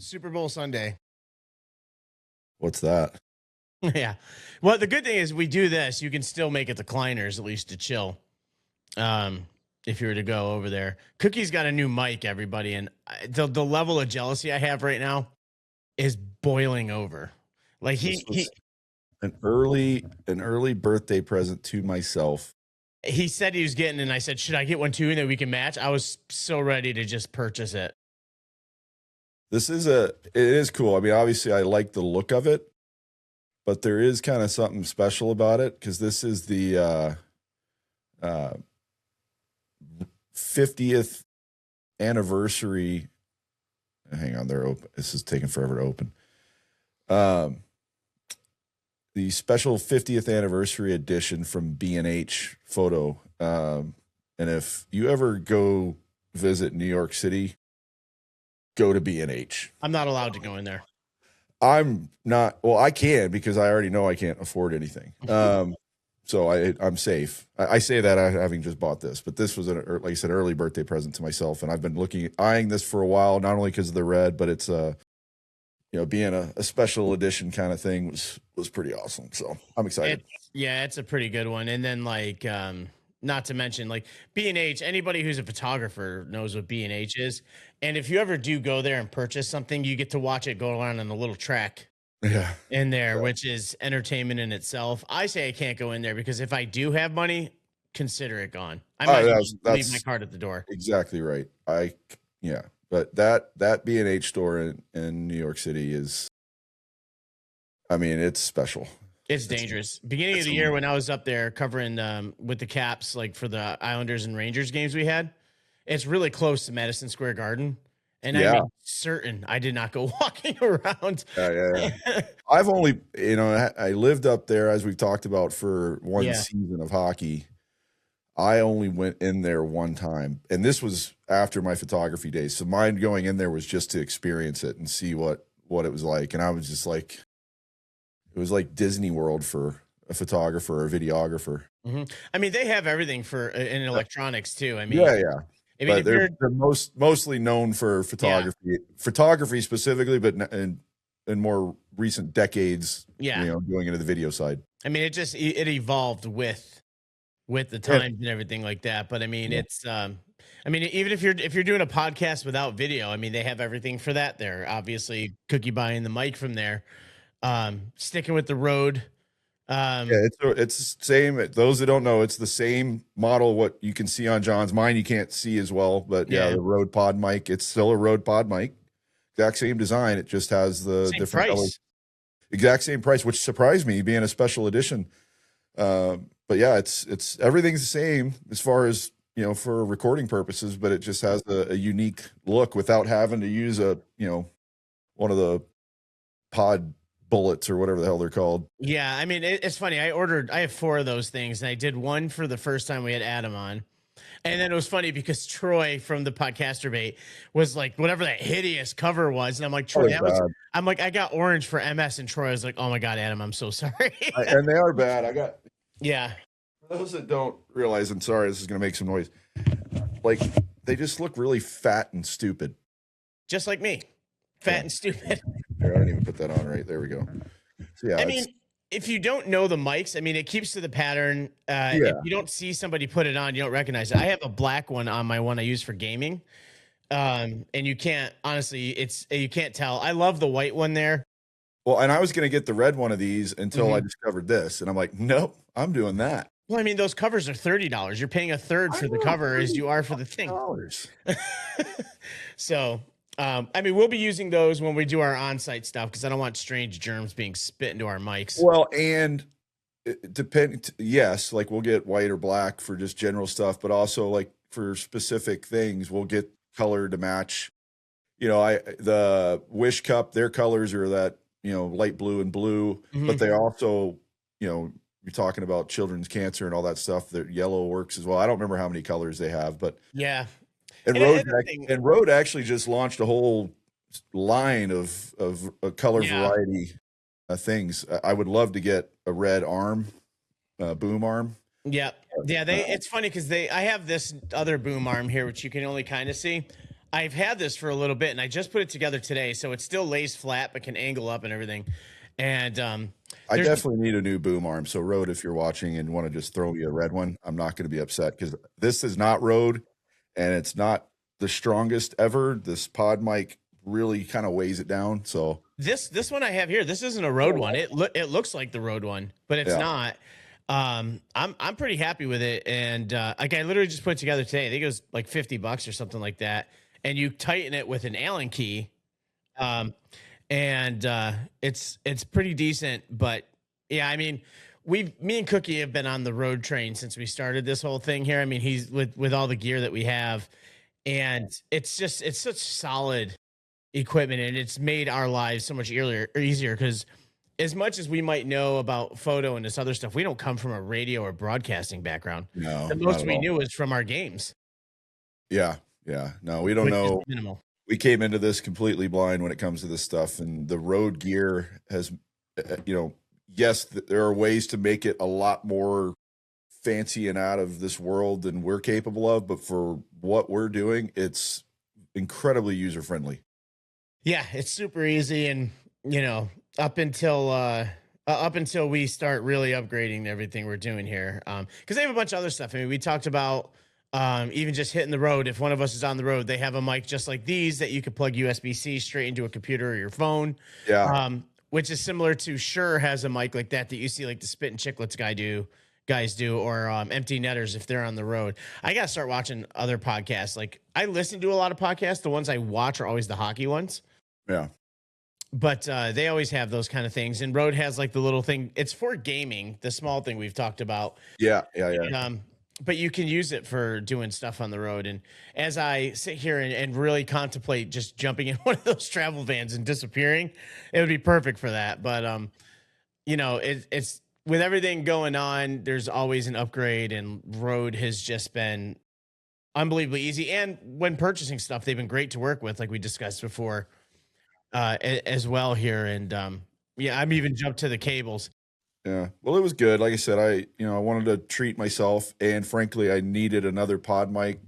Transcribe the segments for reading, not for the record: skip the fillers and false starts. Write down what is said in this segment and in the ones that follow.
Super Bowl Sunday. What's that? Yeah. Well, the good thing is we do this. You can still make it decliners, at least to chill. If you were to go over there. Cookie's got a new mic, everybody. And the level of jealousy I have right now is boiling over. Like he an early birthday present to myself. He said he was getting, and I said, should I get one too? And then we can match. I was so ready to just purchase it. It is cool. I mean, obviously I like the look of it, but there is kind of something special about it because this is the 50th anniversary. Hang on, they're open. This is taking forever to open. The special 50th anniversary edition from B&H Photo. And if you ever go visit New York City, go to B&H. I'm not allowed to go in there. I'm not. Well, I can because I already know I can't afford anything. So I'm safe. I say that having just bought this, but this was like I said, early birthday present to myself, and I've been eyeing this for a while. Not only because of the red, but it's being a special edition kind of thing was pretty awesome. So I'm excited. It's a pretty good one. And then not to mention like B&H, anybody who's a photographer knows what B&H is. And if you ever do go there and purchase something, you get to watch it go around on a little track in there, which is entertainment in itself. I say I can't go in there because if I do have money, consider it gone. I might leave my card at the door. Exactly right. But that B&H store in New York City is, I mean, it's special. It's dangerous. Beginning of the year when I was up there covering with the Caps, like for the Islanders and Rangers games we had, it's really close to Madison Square Garden. And I'm certain I did not go walking around. Yeah. I've only, I lived up there, as we've talked about, for one season of hockey. I only went in there one time, and this was after my photography days. So mine going in there was just to experience it and see what it was like. And I was just like, it was like Disney World for a photographer or a videographer. Mm-hmm. I mean, they have everything in electronics too. I mean, I mean, they're mostly known for photography specifically, but in more recent decades, going into the video side. I mean, it evolved with the times and everything like that. But I mean, it's, I mean, even if you're doing a podcast without video, I mean, they have everything for that there. Obviously, Cookie buying the mic from there, sticking with the Rode. It's the same. Those that don't know, it's the same model. What you can see on John's, mine you can't see as well, but the Rode Pod mic. It's still a Rode Pod mic, exact same design. It just has the same different price. colors. Exact same price, which surprised me, being a special edition. But yeah, it's everything's the same as far as for recording purposes, but it just has a unique look without having to use one of the pod bullets or whatever the hell they're called. Yeah, I mean, it's funny. I have 4 of those things, and I did one for the first time we had Adam on. And then it was funny because Troy from the Podcaster Bait was like, whatever that hideous cover was. And I'm like, Troy, I got orange for MS. And Troy was like, oh my God, Adam, I'm so sorry. And they are bad. For those that don't realize, I'm sorry, this is going to make some noise. Like, they just look really fat and stupid. Just like me. Fat and stupid. Here, I didn't even put that on right. There we go. So, I mean, if you don't know the mics, I mean, it keeps to the pattern. If you don't see somebody put it on, you don't recognize it. I have a black one on my one I use for gaming. And you can't, honestly, you can't tell. I love the white one there. Well, and I was going to get the red one of these until I discovered this. And I'm like, nope, I'm doing that. Well, I mean, those covers are $30. You're paying a third for the cover as you are for the thing. So, I mean, we'll be using those when we do our on-site stuff because I don't want strange germs being spit into our mics. Well, and yes, like we'll get white or black for just general stuff, but also like for specific things, we'll get color to match. The Wish Cup, their colors are that, light blue and blue, but they also, you're talking about children's cancer and all that stuff. That yellow works as well. I don't remember how many colors they have, but yeah. And Rode actually just launched a whole line of a color variety things. I would love to get a red arm, boom arm. Yeah. It's funny because I have this other boom arm here, which you can only kind of see. I've had this for a little bit, and I just put it together today, so it still lays flat but can angle up and everything. And I definitely need a new boom arm. So Rode, if you're watching and want to just throw me a red one, I'm not going to be upset because this is not Rode and it's not the strongest ever. This pod mic really kind of weighs it down. So this one I have here, this isn't a Rode one. It looks like the Rode one, but it's not. I'm pretty happy with it. And like I literally just put it together today. I think it was like $50 or something like that. And you tighten it with an Allen key. And it's pretty decent, but yeah, I mean, me and Cookie have been on the Rode train since we started this whole thing here. I mean, he's with all the gear that we have, and it's such solid equipment, and it's made our lives so much easier because as much as we might know about photo and this other stuff, we don't come from a radio or broadcasting background. No, the most we knew was from our games. Yeah. No, we don't know. Minimal. We came into this completely blind when it comes to this stuff, and the Rode gear has, yes, there are ways to make it a lot more fancy and out of this world than we're capable of, but for what we're doing, it's incredibly user friendly. Yeah, it's super easy, and up until we start really upgrading everything we're doing here, because they have a bunch of other stuff. I mean, we talked about. Even just hitting the road, if one of us is on the road, they have a mic just like these that you could plug USB-C straight into a computer or your phone. Yeah. Which is similar to Shure has a mic like that you see like the Spit and Chicklets guys do, or Empty Netters if they're on the road. I got to start watching other podcasts. Like I listen to a lot of podcasts. The ones I watch are always the hockey ones. Yeah. But they always have those kind of things. And Rode has like the little thing. It's for gaming, the small thing we've talked about. Yeah. But you can use it for doing stuff on the road. And as I sit here and really contemplate just jumping in one of those travel vans and disappearing, it would be perfect for that. But, it's with everything going on, there's always an upgrade, and Rode has just been unbelievably easy. And when purchasing stuff, they've been great to work with, like we discussed before, as well here. And I'm even jumped to the cables. Yeah. Well, it was good. Like I said, I wanted to treat myself, and frankly, I needed another pod mic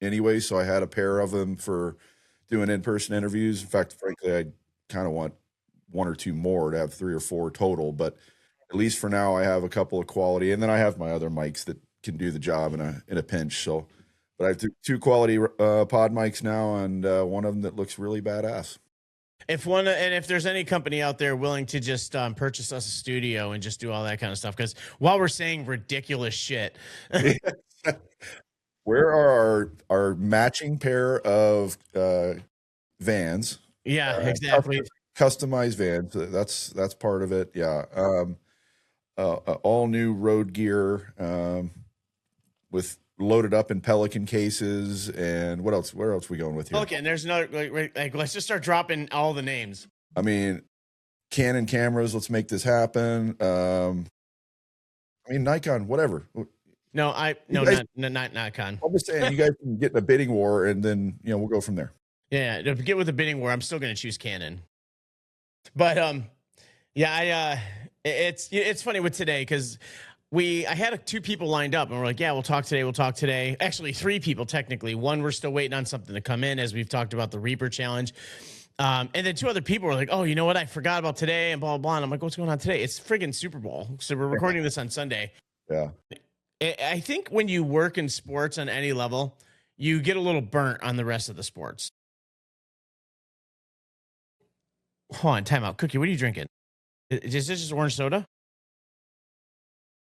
anyway. So I had a pair of them for doing in-person interviews. In fact, frankly, I kind of want one or two more to have 3 or 4 total, but at least for now I have a couple of quality, and then I have my other mics that can do the job in a pinch. So, but I have 2 quality pod mics now, and one of them that looks really badass. If there's any company out there willing to just purchase us a studio and just do all that kind of stuff, because while we're saying ridiculous shit, where are our matching pair of vans? Yeah, exactly. Customized vans. That's part of it. Yeah. All new Rode gear with loaded up in Pelican cases, and what else? Where else are we going with here? Okay, and there's another like let's just start dropping all the names. I mean, Canon cameras. Let's make this happen. Nikon, whatever. Not Nikon. I'm just saying, you guys can get in a bidding war, and then we'll go from there. Yeah, to get with the bidding war, I'm still going to choose Canon. But it's funny with today because. I had 2 people lined up, and we're like, yeah, we'll talk today. Actually, 3 people technically. One, we're still waiting on something to come in, as we've talked about the Reaper challenge. And then 2 other people were like, oh, you know what? I forgot about today and blah, blah, blah. And I'm like, what's going on today? It's friggin' Super Bowl. So we're recording this on Sunday. Yeah. I think when you work in sports on any level, you get a little burnt on the rest of the sports. Hold on, time out. Cookie, what are you drinking? Is this just orange soda?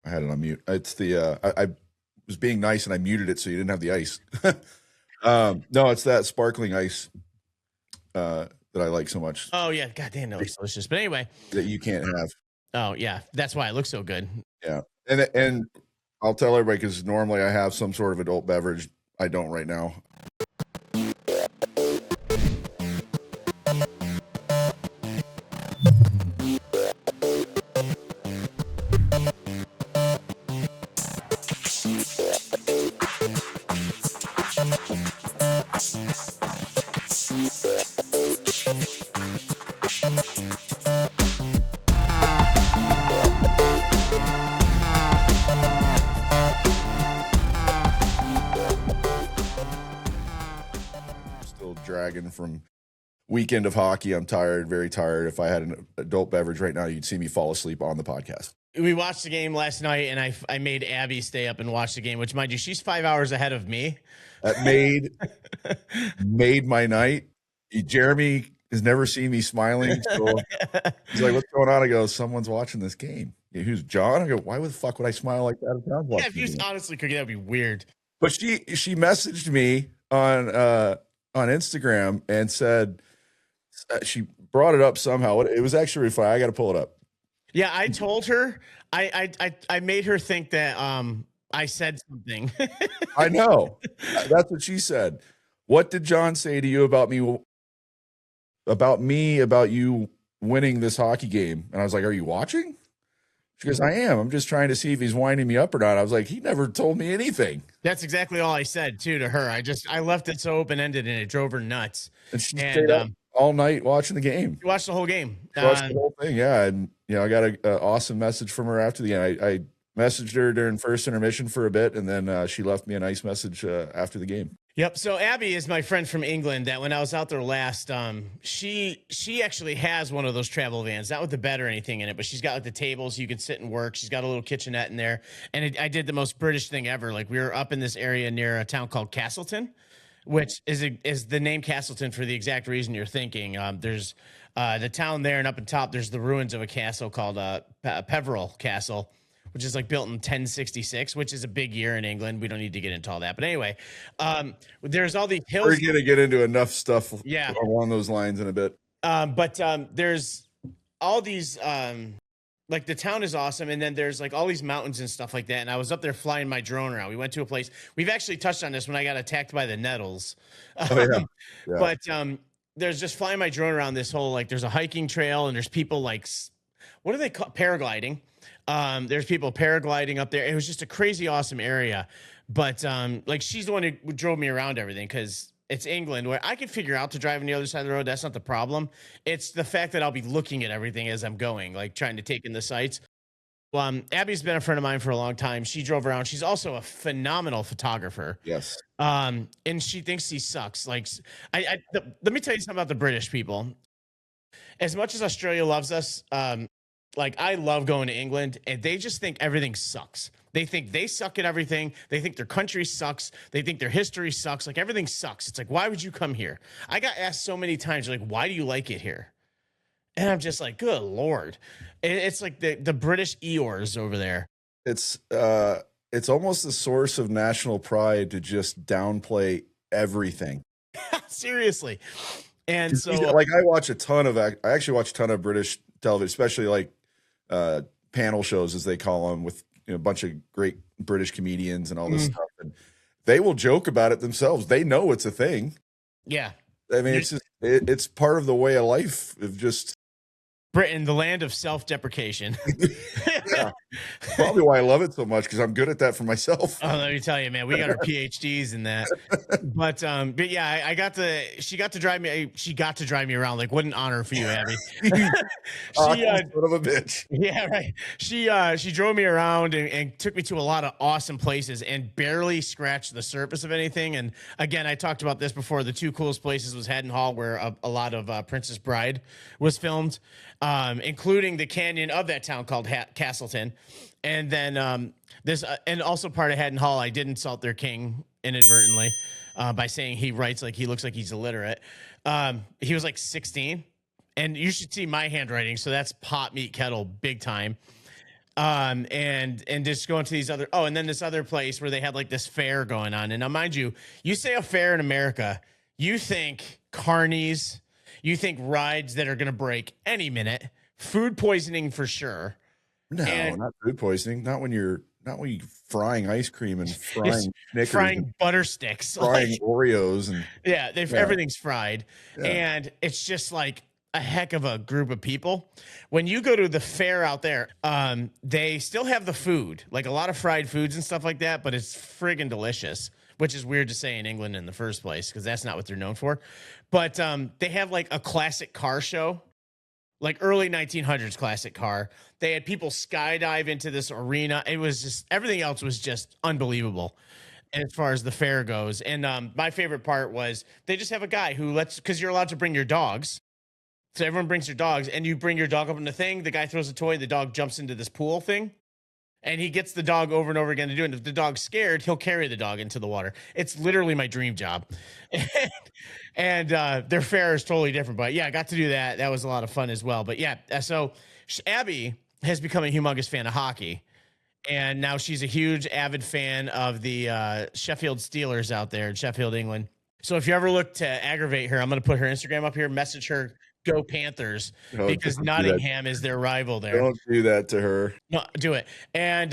I had it on mute. It's the I was being nice and I muted it so you didn't have the ice. No, it's that sparkling ice that I like so much. Oh yeah, goddamn, that looks delicious. But anyway, that you can't have. Oh yeah, that's why it looks so good. Yeah, and I'll tell everybody because normally I have some sort of adult beverage. I don't right now. dragging from weekend of hockey. I'm tired, very tired. If I had an adult beverage right now, you'd see me fall asleep on the podcast. We watched the game last night, and I made Abby stay up and watch the game, which, mind you, she's 5 hours ahead of me. That made my night. Jeremy has never seen me smiling, so he's like, "What's going on?" I go, "Someone's watching this game." Yeah, who's John? I go, "Why the fuck would I smile like that if John's watching?" Yeah, if you honestly could, that'd be weird. But she messaged me on Instagram and said she brought it up somehow. It was actually really funny. I got to pull it up. Yeah, I told her I made her think that I said something. I know. That's what she said. What did John say to you about me? About you winning this hockey game? And I was like, "Are you watching?" She goes, "I am. I'm just trying to see if he's winding me up or not." I was like, "He never told me anything." That's exactly all I said too to her. I left it so open ended, and it drove her nuts. And she stayed up all night watching the game. You watched the whole game. Watched the whole thing, yeah. And I got an awesome message from her after the game. I messaged her during first intermission for a bit, and then she left me a nice message after the game. Yep. So Abby is my friend from England that when I was out there last, she actually has one of those travel vans, not with the bed or anything in it, but she's got like the tables you can sit and work. She's got a little kitchenette in there. And I did the most British thing ever. Like, we were up in this area near a town called Castleton, which is the name Castleton for the exact reason you're thinking. There's the town there, and up on top, there's the ruins of a castle called Peveril Castle, which is like built in 1066, which is a big year in England. We don't need to get into all that. But anyway, there's all these hills. We're going to get into enough stuff yeah. along those lines in a bit. But there's all these, like, the town is awesome. And then there's like all these mountains and stuff like that. And I was up there flying my drone around. We went to a place. We've actually touched on this when I got attacked by the nettles. Oh, yeah. Yeah. But there's just flying my drone around this whole, like, there's a hiking trail and there's people like, what do they call paragliding? There's people paragliding up there. It was just a crazy awesome area. But like, she's the one who drove me around everything, because it's England, where I can figure out to drive on the other side of the road. That's not the problem. It's the fact that I'll be looking at everything as I'm going, like trying to take in the sights. Well, Abby's been a friend of mine for a long time. She drove around. She's also a phenomenal photographer. Yes. And she thinks he sucks. Like, let me tell you something about the British people. As much as Australia loves us, like, I love going to England, and they just think everything sucks. They think they suck at everything. They think their country sucks. They think their history sucks. Like, everything sucks. It's like, why would you come here? I got asked so many times, like, why do you like it here? And I'm just like, good Lord. It's like the British Eeyores over there. It's almost the source of national pride to just downplay everything. Seriously. And so, like, I actually watch a ton of British television, especially like panel shows, as they call them, with a bunch of great British comedians and all this stuff, and they will joke about it themselves. They know it's a thing. Yeah, I mean, it's just it's part of the way of life of just Britain, the land of self-deprecation. Yeah. Probably why I love it so much, because I'm good at that for myself. Oh, let me tell you, man, we got our PhDs in that. But yeah, she got to drive me around. Like, what an honor for you, Abby. Son of a bitch. Yeah, right. She drove me around and took me to a lot of awesome places and barely scratched the surface of anything. And again, I talked about this before. The two coolest places was Haddon Hall, where a lot of Princess Bride was filmed, including the canyon of that town called Castleton. And then and also part of Haddon Hall, I did insult their king inadvertently by saying he writes like he looks like he's illiterate. He was like 16, and you should see my handwriting. So that's pot meat kettle big time. And just going to these other, and then this other place where they had like this fair going on. And now, mind you, you say a fair in America, you think carnies, you think rides that are going to break any minute, food poisoning for sure. No, not food poisoning. Not when you're frying ice cream and frying Snickers, frying butter sticks, frying Oreos, and everything's fried, and it's just like a heck of a group of people. When you go to the fair out there, they still have the food, like a lot of fried foods and stuff like that, but it's friggin' delicious, which is weird to say in England in the first place, because that's not what they're known for. But they have like a classic car show, like early 1900s classic car. They had people skydive into this arena. It was just, everything else was just unbelievable. as far as the fair goes. And my favorite part was they just have a guy who lets, because you're allowed to bring your dogs. So everyone brings their dogs, and you bring your dog up in the thing. The guy throws a toy, the dog jumps into this pool thing, and he gets the dog over and over again to do it. And if the dog's scared, he'll carry the dog into the water. It's literally my dream job. And their fare is totally different. But yeah, I got to do that. That was a lot of fun as well. But yeah, so Abby has become a humongous fan of hockey. And now she's a huge avid fan of the Sheffield Steelers out there in Sheffield, England. So if you ever look to aggravate her, I'm going to put her Instagram up here, message her, go Panthers, because Nottingham is their rival there. Don't do that to her. No, do it. And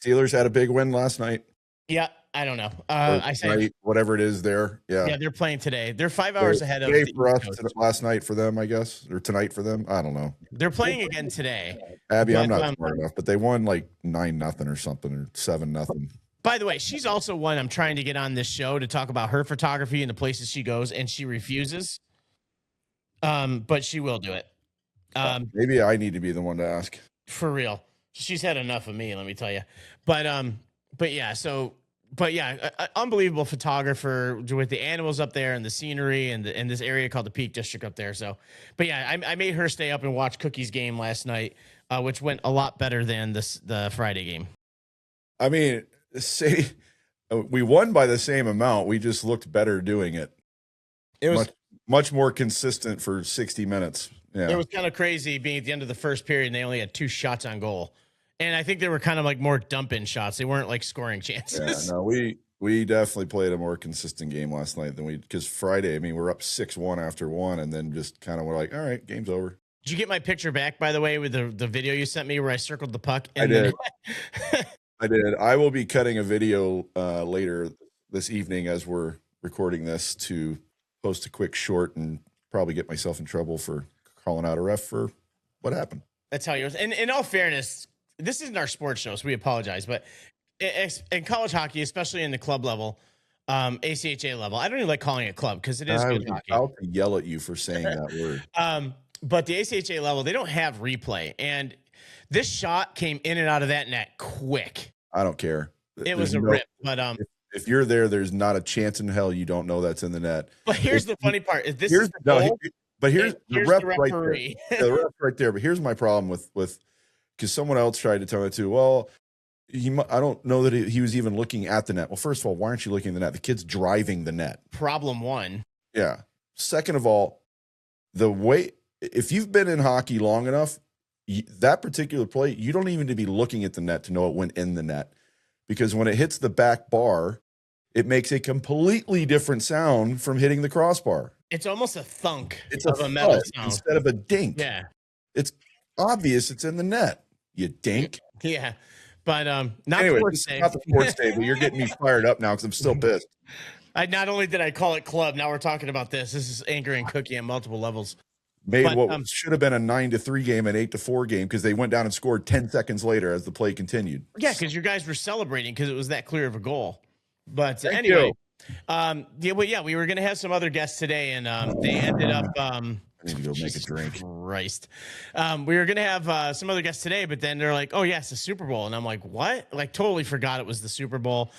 Steelers had a big win last night. Yeah, I don't know. I said whatever it is there. Yeah, they're playing today. They're 5 hours ahead of for us last night for them, I guess, or tonight for them. I don't know. They're playing again today. Abby, I'm not smart enough, but they won like 9-0 or something, or 7-0. By the way, she's also one I'm trying to get on this show to talk about her photography and the places she goes, and she refuses. But she will do it. Maybe I need to be the one to ask. For real. She's had enough of me, let me tell you. But yeah, unbelievable photographer with the animals up there and the scenery and this area called the Peak District up there. So, but yeah, I made her stay up and watch Cookie's game last night, which went a lot better than the Friday game. I mean, we won by the same amount. We just looked better doing it. It was much more consistent for 60 minutes. Yeah. It was kind of crazy being at the end of the first period and they only had 2 shots on goal. And I think they were kind of like more dump-in shots. They weren't like scoring chances. Yeah, no, we definitely played a more consistent game last night than because Friday, I mean, we're up 6-1 after 1, and then just kind of we're like, all right, game's over. Did you get my picture back, by the way, with the video you sent me where I circled the puck? I did. I did. I will be cutting a video later this evening as we're recording this to post a quick short and probably get myself in trouble for calling out a ref for what happened. That's how yours. And in all fairness, this isn't our sports show, so we apologize. But in college hockey, especially in the club level, ACHA level, I don't even like calling it club because it is good hockey. I'll yell at you for saying that word. But the ACHA level, they don't have replay. And this shot came in and out of that net quick. I don't care. It was a rip. But if you're there's not a chance in hell you don't know that's in the net. But here's the funny part. Is this is the goal, but here's the ref right there. Yeah, the ref right there. But here's my problem with because someone else tried to tell me too. Well, I don't know that he was even looking at the net. Well, first of all, why aren't you looking at the net? The kid's driving the net. Problem 1. Yeah. Second of all, if you've been in hockey long enough, that particular play, you don't even need to be looking at the net to know it went in the net, because when it hits the back bar, it makes a completely different sound from hitting the crossbar. It's almost a thunk. It's a metal sound instead of a dink. Yeah. It's obvious it's in the net. You dink. Yeah. But not anyway, sports day. Not the sports day, but you're getting me fired up now because I'm still pissed. Not only did I call it club, now we're talking about this. This is angering Cookie on multiple levels. Made what should have been a 9-3 game an 8-4 game because they went down and scored 10 seconds later as the play continued. Yeah, because you guys were celebrating because it was that clear of a goal. But anyway, we were going to have some other guests today, and they ended up. I need to go make a drink. Christ. We were going to have some other guests today, but then they're like, oh, yeah, it's the Super Bowl. And I'm like, what? Like, totally forgot it was the Super Bowl.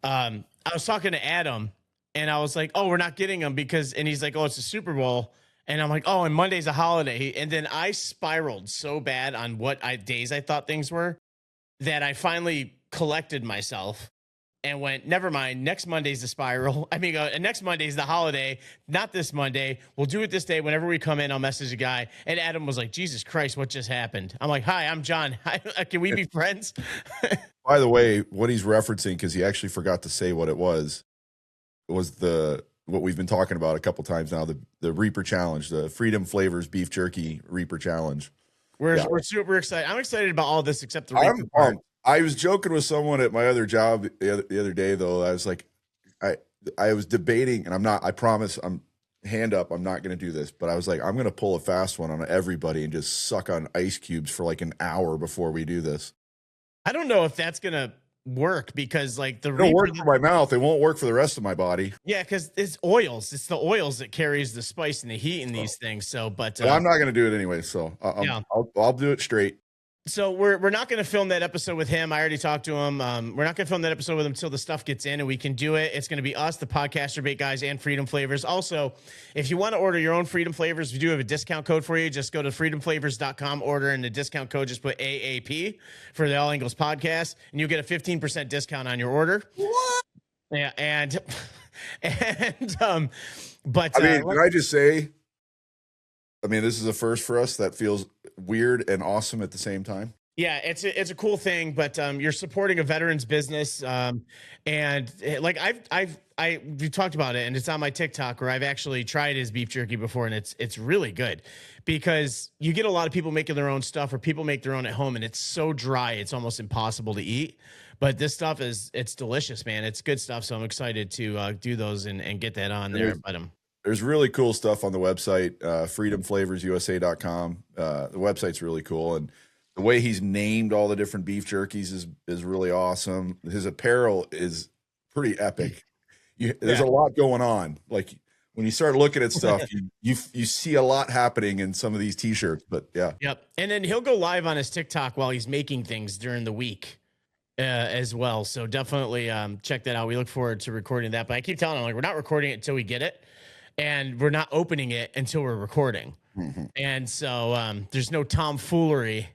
I was talking to Adam, and I was like, oh, we're not getting them and he's like, oh, it's the Super Bowl. And I'm like, oh, and Monday's a holiday. And then I spiraled so bad on what days I thought things were that I finally collected myself and went, never mind. Next Monday's the spiral. I mean, next Monday's the holiday, not this Monday. We'll do it this day. Whenever we come in, I'll message a guy. And Adam was like, Jesus Christ, what just happened? I'm like, hi, I'm John. Can we be friends? By the way, what he's referencing, because he actually forgot to say what it was what we've been talking about a couple times now, the Reaper Challenge, the Freedom Flavors Beef Jerky Reaper Challenge. We're super excited. I'm excited about all this except the Reaper part. I was joking with someone at my other job the other day, though. I was like, I was debating, and I promise, I'm hand up, I'm not going to do this, but I was like, I'm going to pull a fast one on everybody and just suck on ice cubes for like an hour before we do this. I don't know if that's going to work because like it'll work for my mouth. It won't work for the rest of my body. Yeah, because it's oils. It's the oils that carries the spice and the heat in these things. So, but I'm not going to do it anyway. So I'll do it straight. So we're not going to film that episode with him. I already talked to him. We're not going to film that episode with him until the stuff gets in and we can do it. It's going to be us, the Podcaster Bait guys, and Freedom Flavors. Also, if you want to order your own Freedom Flavors, we do have a discount code for you. Just go to freedomflavors.com, order in the discount code. Just put AAP for the All Angles Podcast, and you'll get a 15% discount on your order. What? Yeah, but I mean, can I just say, I mean, this is a first for us that feels weird and awesome at the same time. Yeah, it's a cool thing, but you're supporting a veteran's business, and like we talked about it, and it's on my TikTok where I've actually tried his beef jerky before, and it's really good because you get a lot of people making their own stuff, or people make their own at home, and it's so dry it's almost impossible to eat. But this stuff it's delicious, man. It's good stuff, so I'm excited to do those and get that on there. But there's really cool stuff on the website, freedomflavorsusa.com. The website's really cool, and the way he's named all the different beef jerkies is really awesome. His apparel is pretty epic. There's a lot going on. Like when you start looking at stuff, you see a lot happening in some of these t-shirts. But yeah, yep. And then he'll go live on his TikTok while he's making things during the week as well. So definitely check that out. We look forward to recording that. But I keep telling him, like, we're not recording it until we get it, and we're not opening it until we're recording. Mm-hmm. And so there's no tomfoolery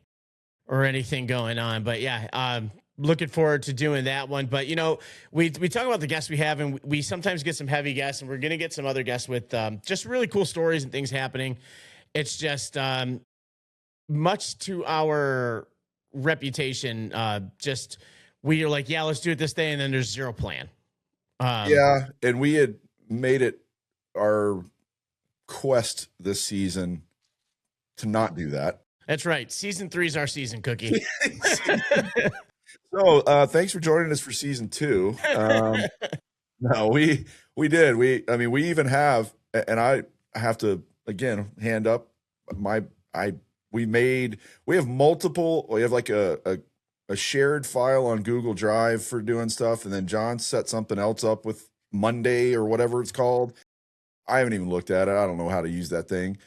or anything going on. But yeah, looking forward to doing that one. But, you know, we talk about the guests we have, and we sometimes get some heavy guests, and we're going to get some other guests with just really cool stories and things happening. It's just much to our reputation. Just we are like, yeah, let's do it this day. And then there's zero plan. Yeah. And we had made it our quest this season to not do that. That's right. Season 3 is our season, Cookie. So thanks for joining us for season 2. No, we did. We even have, and I have to again hand up we have multiple. We have like a shared file on Google Drive for doing stuff, and then John set something else up with Monday or whatever it's called. I haven't even looked at it. I don't know how to use that thing.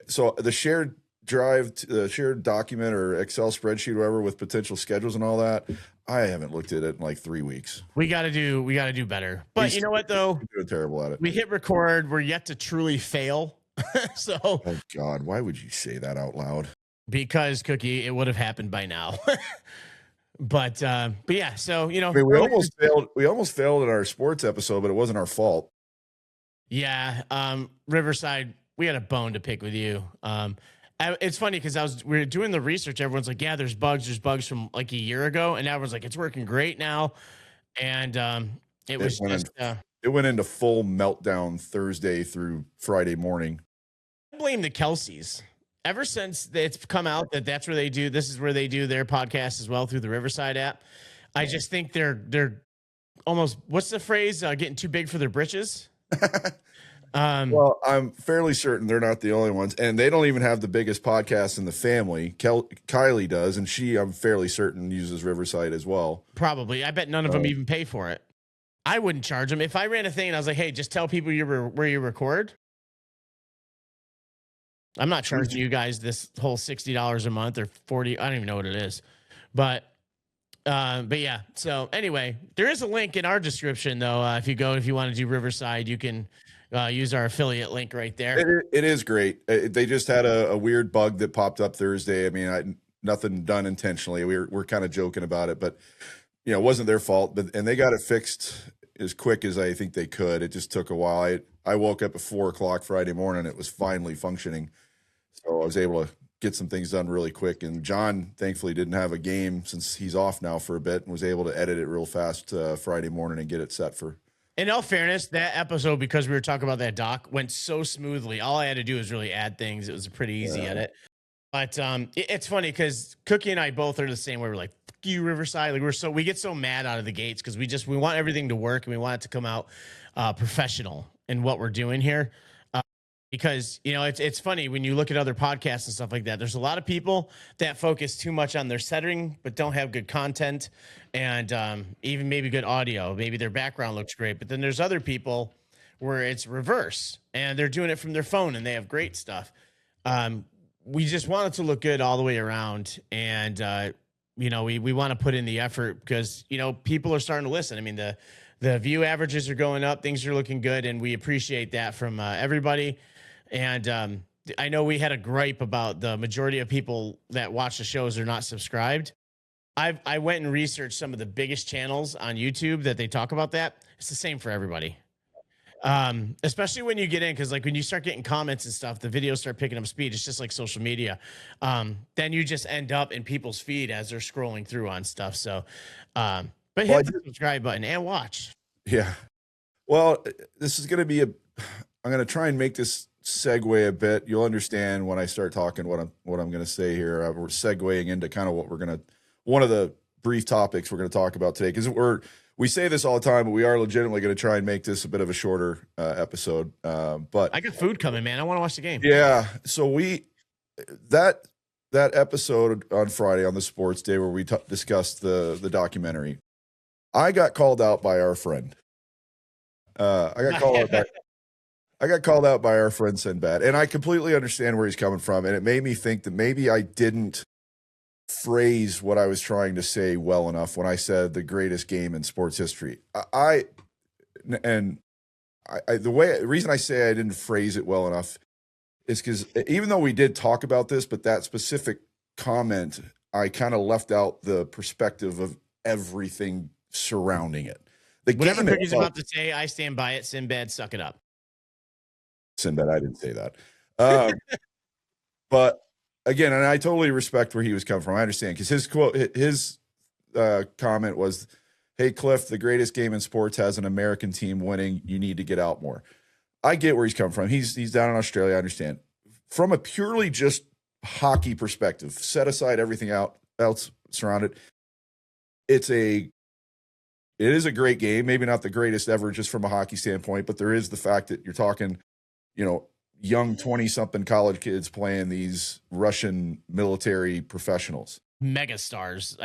So the shared drive, the shared document or Excel spreadsheet, whatever, with potential schedules and all that, I haven't looked at it in like 3 weeks. We got to do better. But you know what, though? We're doing terrible at it. We hit record. We're yet to truly fail. So, oh God, why would you say that out loud? Because, Cookie, it would have happened by now. But yeah, so, you know, I mean, we almost failed in our sports episode, but it wasn't our fault. Yeah. Riverside, we had a bone to pick with you. It's funny because we were doing the research. Everyone's like, yeah, there's bugs from like a year ago. And everyone's like, it's working great now. And it went into full meltdown Thursday through Friday morning. I blame the Kelseys. Ever since it's come out this is where they do their podcast as well, through the Riverside app. I just think they're almost, what's the phrase? Getting too big for their britches. Well, I'm fairly certain they're not the only ones, and they don't even have the biggest podcast in the family. Kylie does, and I'm fairly certain, uses Riverside as well. Probably. I bet none of them even pay for it. I wouldn't charge them. If I ran a thing and I was like, hey, just tell people where you record, I'm not charging you guys this whole $60 a month or $40. I don't even know what it is, but yeah. So anyway, there is a link in our description though. If you want to do Riverside, you can use our affiliate link right there. It is great. They just had a weird bug that popped up Thursday. I mean, nothing done intentionally. We're kind of joking about it, but you know, it wasn't their fault. And they got it fixed as quick as I think they could. It just took a while. I woke up at 4:00 Friday morning. It was finally functioning. So I was able to get some things done really quick. And John, thankfully, didn't have a game since he's off now for a bit, and was able to edit it real fast Friday morning and get it set for. In all fairness, that episode, because we were talking about that doc, went so smoothly. All I had to do was really add things. It was a pretty easy edit. But it's funny because Cookie and I both are the same way. We're like, fuck you, Riverside. Like we get so mad out of the gates because we want everything to work, and we want it to come out professional in what we're doing here. Because, you know, it's funny when you look at other podcasts and stuff like that. There's a lot of people that focus too much on their setting, but don't have good content and even maybe good audio. Maybe their background looks great. But then there's other people where it's reverse and they're doing it from their phone and they have great stuff. we just want it to look good all the way around. And, we want to put in the effort because, people are starting to listen. I mean, the view averages are going up, things are looking good, and we appreciate that from everybody. And I know we had a gripe about the majority of people that watch the shows are not subscribed. I went and researched some of the biggest channels on YouTube that they talk about that. It's the same for everybody. Especially when you get in, because like when you start getting comments and stuff, the videos start picking up speed. It's just like social media. Then you just end up in people's feed as they're scrolling through on stuff. So, but hit the subscribe button and watch. Yeah. Well, this is going to be I'm going to try and make this segue a bit. You'll understand when I start talking what I'm going to say here. We're segueing into kind of what one of the brief topics we're going to talk about today, because we say this all the time, but we are legitimately going to try and make this a bit of a shorter episode. But I got food coming, man. I want to watch the game. Yeah. So that episode on Friday on the sports day where we discussed the documentary, I got called out by our friend. I got called out by our friend Sinbad, and I completely understand where he's coming from. And it made me think that maybe I didn't phrase what I was trying to say well enough when I said the greatest game in sports history. The reason I say I didn't phrase it well enough is because even though we did talk about this, but that specific comment, I kind of left out the perspective of everything surrounding it. Whatever Cookie's about to say, I stand by it. Sinbad, suck it up. Sinbad, I didn't say that. But again, and I totally respect where he was coming from. I understand, because his comment was, "Hey, Cliff, the greatest game in sports has an American team winning. You need to get out more." I get where he's coming from. He's down in Australia. I understand. From a purely just hockey perspective, set aside everything else surrounded, it is a great game. Maybe not the greatest ever, just from a hockey standpoint, but there is the fact that you're talking, young 20-something college kids playing these Russian military professionals. Megastars.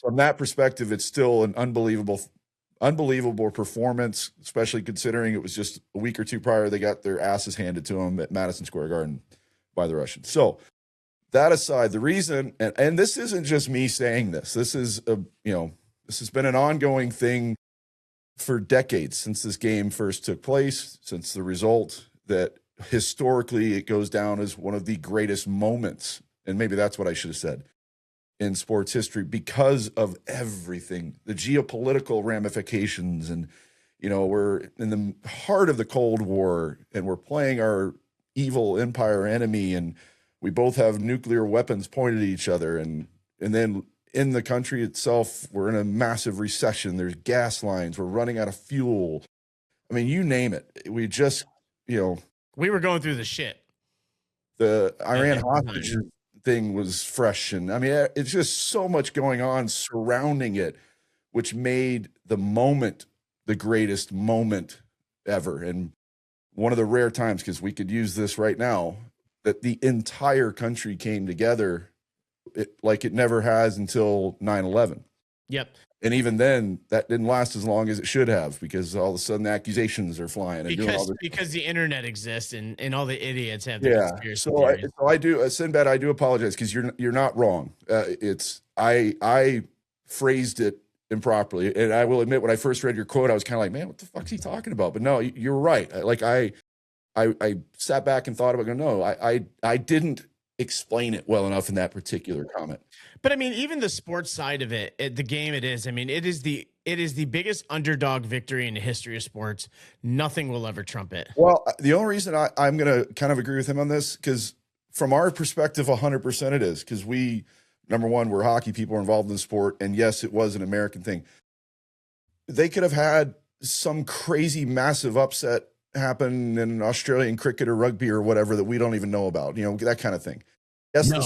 From that perspective, it's still an unbelievable performance, especially considering it was just a week or two prior they got their asses handed to them at Madison Square Garden by the Russians. So that aside, the reason, and this isn't just me saying this, this has been an ongoing thing for decades since this game first took place, since the result, that historically it goes down as one of the greatest moments, and maybe that's what I should have said, in sports history, because of everything, the geopolitical ramifications. And we're in the heart of the Cold War, and we're playing our evil empire enemy, and we both have nuclear weapons pointed at each other, and then in the country itself, we're in a massive recession. There's gas lines. We're running out of fuel. I mean, you name it. We just, we were going through the shit. The Iran hostage thing was fresh. And I mean, it's just so much going on surrounding it, which made the moment the greatest moment ever. And one of the rare times, because we could use this right now, that the entire country came together like it never has until 9/11. Yep. And even then, that didn't last as long as it should have, because all of a sudden accusations are flying. Because the internet exists and all the idiots have the conspiracy theories. So I do, Sinbad, I do apologize, because you're not wrong. I phrased it improperly, and I will admit, when I first read your quote, I was kind of like, man, what the fuck's he talking about? But no, you're right. I sat back and thought about it. No, I didn't explain it well enough in that particular comment. But I mean, even the sports side of it, the game it is, I mean, it is the biggest underdog victory in the history of sports. Nothing will ever trump it. Well, the only reason I'm going to kind of agree with him on this, because from our perspective, 100% it is, because number one, we're hockey people, involved in the sport, and yes, it was an American thing. They could have had some crazy massive upset happen in Australian cricket or rugby or whatever that we don't even know about, that kind of thing. Yes, no.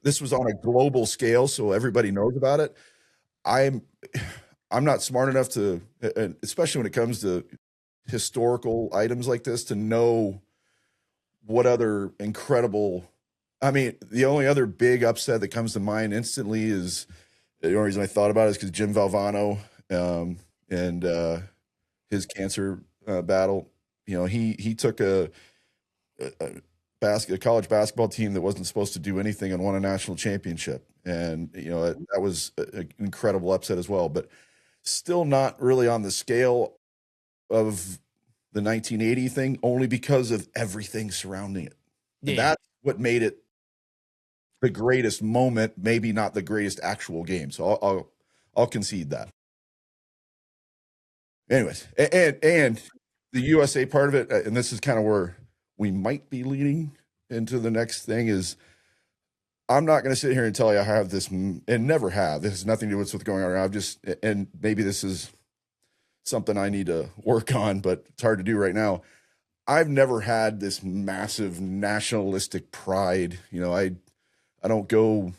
This was on a global scale, so everybody knows about it. I'm not smart enough to, especially when it comes to historical items like this, to know what other incredible. I mean, the only other big upset that comes to mind instantly is, the only reason I thought about it is because Jim Valvano and his cancer battle. He took a a college basketball team that wasn't supposed to do anything and won a national championship. And, you know, that was an incredible upset as well, but still not really on the scale of the 1980 thing, only because of everything surrounding it. Yeah. And that's what made it the greatest moment, maybe not the greatest actual game. So I'll concede that. Anyways, and the USA part of it, and this is kind of where we might be leading into the next thing, is I'm not going to sit here and tell you I have this, and never have. This has nothing to do with what's going on. I've just, and maybe this is something I need to work on, but it's hard to do right now. I've never had this massive nationalistic pride. You know, I don't go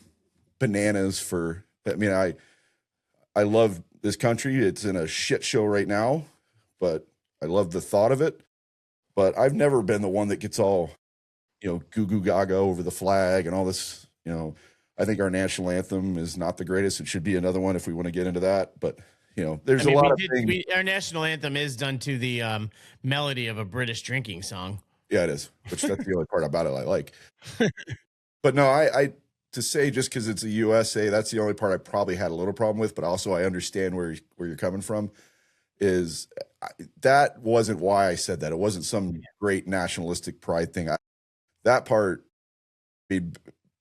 bananas for, I mean, I love this country. It's in a shit show right now, but I love the thought of it. But I've never been the one that gets all, you know, goo goo gaga over the flag and all this. You know, I think our national anthem is not the greatest. It should be another one if we want to get into that. But, you know, there's a lot of things. Our national anthem is done to the melody of a British drinking song. Yeah, it is. Which that's the only part about it I like. But no, I to say just because it's a USA, that's the only part I probably had a little problem with. But also I understand where you're coming from. Is that wasn't why I said that. It wasn't some great nationalistic pride thing. That part,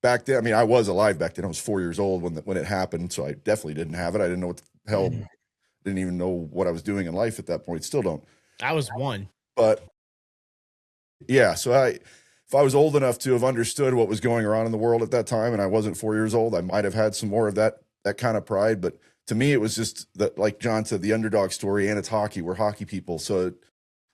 back then, I mean, I was alive back then. I was 4 years old when it happened, so I definitely didn't have it. I didn't know what the hell, didn't even know what I was doing in life at that point. Still don't. I was one. But yeah, so if I was old enough to have understood what was going on in the world at that time, and I wasn't 4 years old, I might have had some more of that kind of pride. But to me, it was just that, like John said, the underdog story, and it's hockey. We're hockey people. So,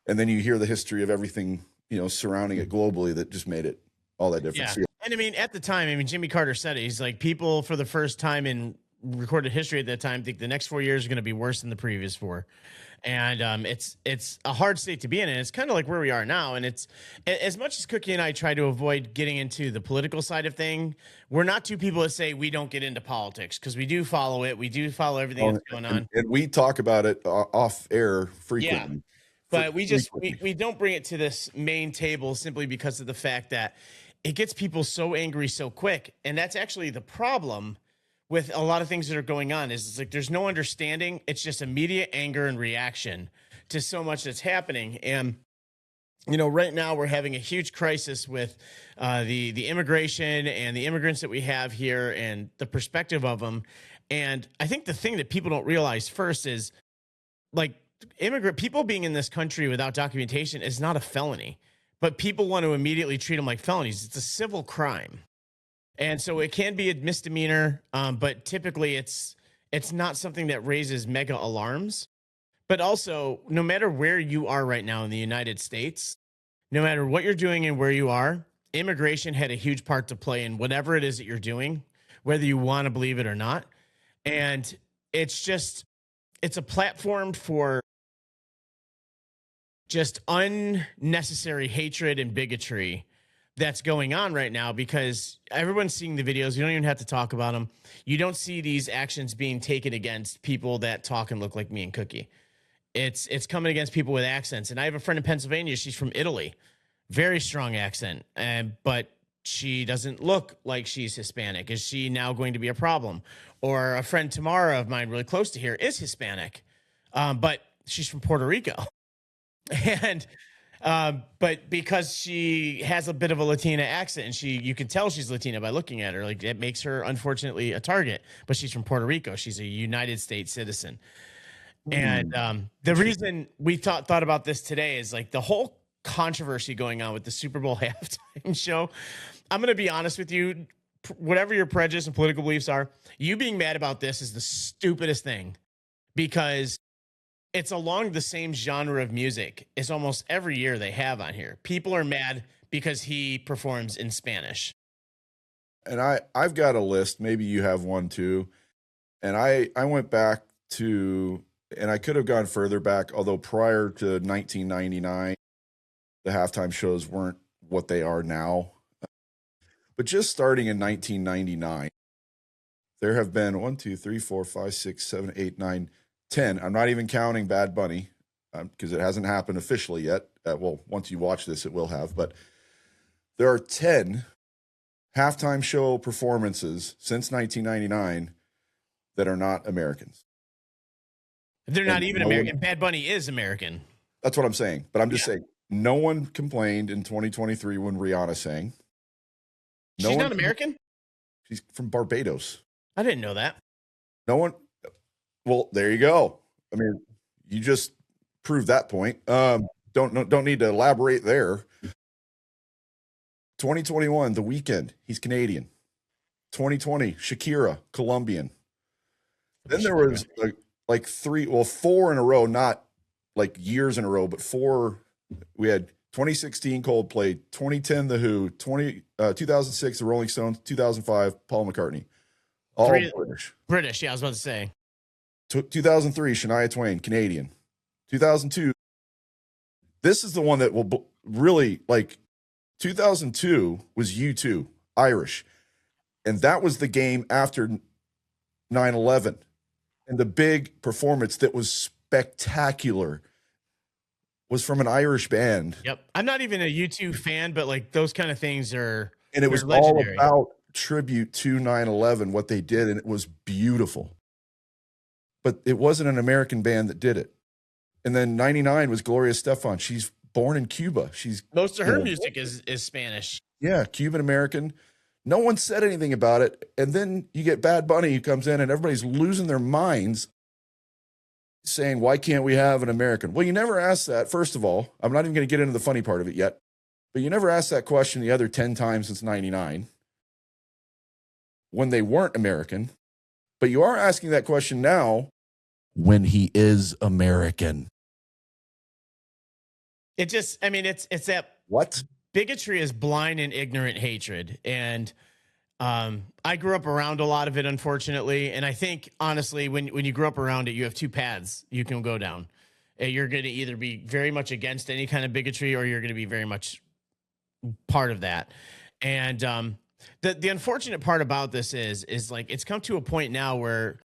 and then you hear the history of everything, you know, surrounding it globally that just made it all that different. Yeah. And I mean, at the time, I mean, Jimmy Carter said it. He's like, people for the first time in recorded history at that time think the next 4 years are going to be worse than the previous four. And it's a hard state to be in. And it's kind of like where we are now. And it's, as much as Cookie and I try to avoid getting into the political side of thing, we're not two people that say we don't get into politics, because we do follow it. We do follow everything that's going on. And we talk about it off air frequently. Yeah. But we don't bring it to this main table simply because of the fact that it gets people so angry so quick. And that's actually the problem with a lot of things that are going on. Is it's like there's no understanding. It's just immediate anger and reaction to so much that's happening. And, you know, right now we're having a huge crisis with the immigration and the immigrants that we have here and the perspective of them. And I think the thing that people don't realize first is, like, immigrant people being in this country without documentation is not a felony, but people want to immediately treat them like felonies. It's a civil crime. And so it can be a misdemeanor, but typically it's not something that raises mega alarms. But also, no matter where you are right now in the United States, no matter what you're doing and where you are, immigration had a huge part to play in whatever it is that you're doing, whether you want to believe it or not. And it's a platform for just unnecessary hatred and bigotry that's going on right now, because everyone's seeing the videos. You don't even have to talk about them. You don't see these actions being taken against people that talk and look like me and Cookie. It's coming against people with accents. And I have a friend in Pennsylvania. She's from Italy. Very strong accent. But she doesn't look like she's Hispanic. Is she now going to be a problem? Or a friend Tamara of mine really close to here is Hispanic. But she's from Puerto Rico. And but because she has a bit of a Latina accent, and you can tell she's Latina by looking at her, like, it makes her unfortunately a target. But she's from Puerto Rico. She's a United States citizen. And the reason we thought about this today is, like, the whole controversy going on with the Super Bowl halftime show. I'm going to be honest with you, whatever your prejudice and political beliefs are, you being mad about this is the stupidest thing, because it's along the same genre of music as almost every year they have on here. People are mad because he performs in Spanish. And I've got a list. Maybe you have one too. And I went back to, and I could have gone further back, although prior to 1999, the halftime shows weren't what they are now. But just starting in 1999, there have been 1, 2, 3, 4, 5, 6, 7, 8, 9, 10. I'm not even counting Bad Bunny, because it hasn't happened officially yet. Well, once you watch this, it will have. But There are 10 halftime show performances since 1999 that are not Americans. They're not even American. Bad Bunny is American. That's what I'm saying. But I'm just saying, no one complained in 2023 when Rihanna sang. She's not American? She's from Barbados. I didn't know that. No one. Well, there you go. I mean, you just proved that point. Don't need to elaborate there. 2021, The Weeknd, he's Canadian. 2020, Shakira, Colombian. Then there was like 4 in a row, not like years in a row, but 4. We had 2016 Coldplay, 2010 The Who, 2006 The Rolling Stones, 2005 Paul McCartney. All British. British, yeah, I was about to say. 2003 Shania Twain, Canadian. 2002. This is the one that will really, like, 2002 was U2, Irish. And that was the game after 9/11. And the big performance that was spectacular was from an Irish band. Yep. I'm not even a U2 fan, but like those kind of things are. And it was legendary. All about tribute to 9/11, what they did. And it was beautiful. But it wasn't an American band that did it. And then 99 was Gloria Estefan. She's born in Cuba. Most of her music is Spanish. Yeah, Cuban American. No one said anything about it. And then you get Bad Bunny who comes in and everybody's losing their minds saying, why can't we have an American? Well, you never asked that. First of all, I'm not even going to get into the funny part of it yet, but you never asked that question the other 10 times since 99 when they weren't American. But you are asking that question now when he is American. It just, I mean, it's that what? Bigotry is blind and ignorant hatred. And I grew up around a lot of it, unfortunately. And I think, honestly, when you grow up around it, you have two paths you can go down. You're going to either be very much against any kind of bigotry or you're going to be very much part of that. And the unfortunate part about this is like it's come to a point now where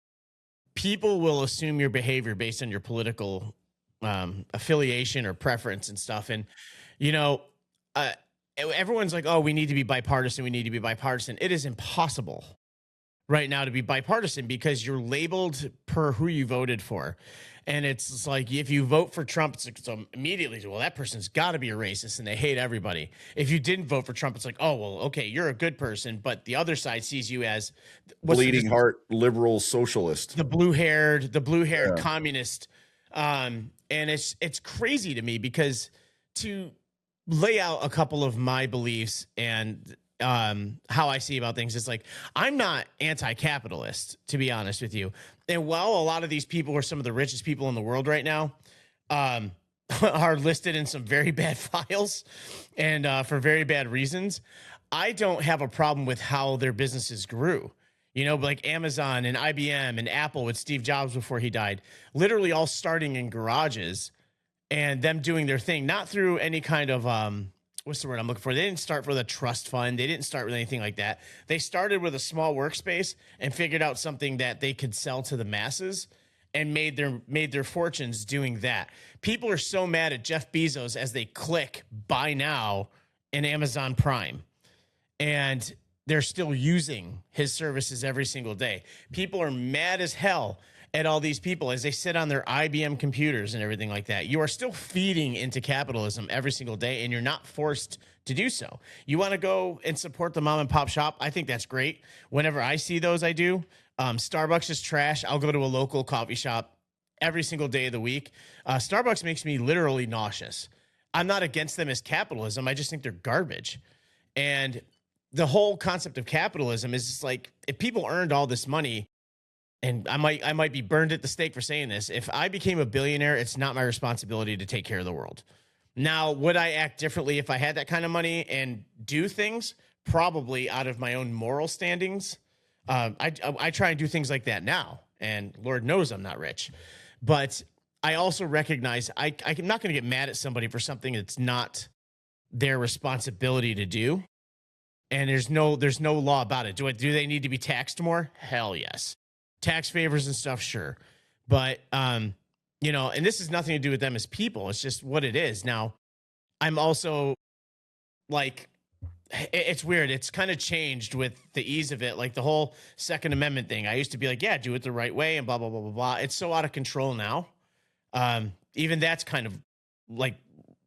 people will assume your behavior based on your political affiliation or preference and stuff. And, you know, everyone's like, oh, we need to be bipartisan. We need to be bipartisan. It is impossible right now to be bipartisan because you're labeled per who you voted for. And it's like, if you vote for Trump, it's like, so immediately, well, that person's got to be a racist and they hate everybody. If you didn't vote for Trump, it's like, oh, well, okay, you're a good person. But the other side sees you as bleeding heart, liberal socialist, the blue-haired communist. And it's crazy to me because to lay out a couple of my beliefs and how I see about things, it's like, I'm not anti-capitalist, to be honest with you. And while a lot of these people are some of the richest people in the world right now, are listed in some very bad files and for very bad reasons, I don't have a problem with how their businesses grew. You know, like Amazon and IBM and Apple with Steve Jobs before he died, literally all starting in garages and them doing their thing, not through any kind of, what's the word I'm looking for? They didn't start with a trust fund. They didn't start with anything like that. They started with a small workspace and figured out something that they could sell to the masses and made their fortunes doing that. People are so mad at Jeff Bezos as they click buy now in Amazon Prime. And they're still using his services every single day. People are mad as hell at all these people as they sit on their IBM computers and everything like that. You are still feeding into capitalism every single day, and you're not forced to do so. You want to go and support the mom and pop shop? I think that's great. Whenever I see those, I do. Starbucks is trash. I'll go to a local coffee shop every single day of the week. Starbucks makes me literally nauseous. I'm not against them as capitalism. I just think they're garbage. And the whole concept of capitalism is just like, if people earned all this money, and I might be burned at the stake for saying this, if I became a billionaire, it's not my responsibility to take care of the world. Now, would I act differently if I had that kind of money and do things? Probably out of my own moral standings. I try and do things like that now, and Lord knows I'm not rich. But I also recognize I'm not going to get mad at somebody for something that's not their responsibility to do. And there's no law about it. Do they need to be taxed more? Hell yes. Tax favors and stuff, sure. But, you know, and this has nothing to do with them as people. It's just what it is. Now, I'm also like, it's weird. It's kind of changed with the ease of it. Like the whole Second Amendment thing. I used to be like, yeah, do it the right way and blah, blah, blah, blah, blah. It's so out of control now. Even that's kind of like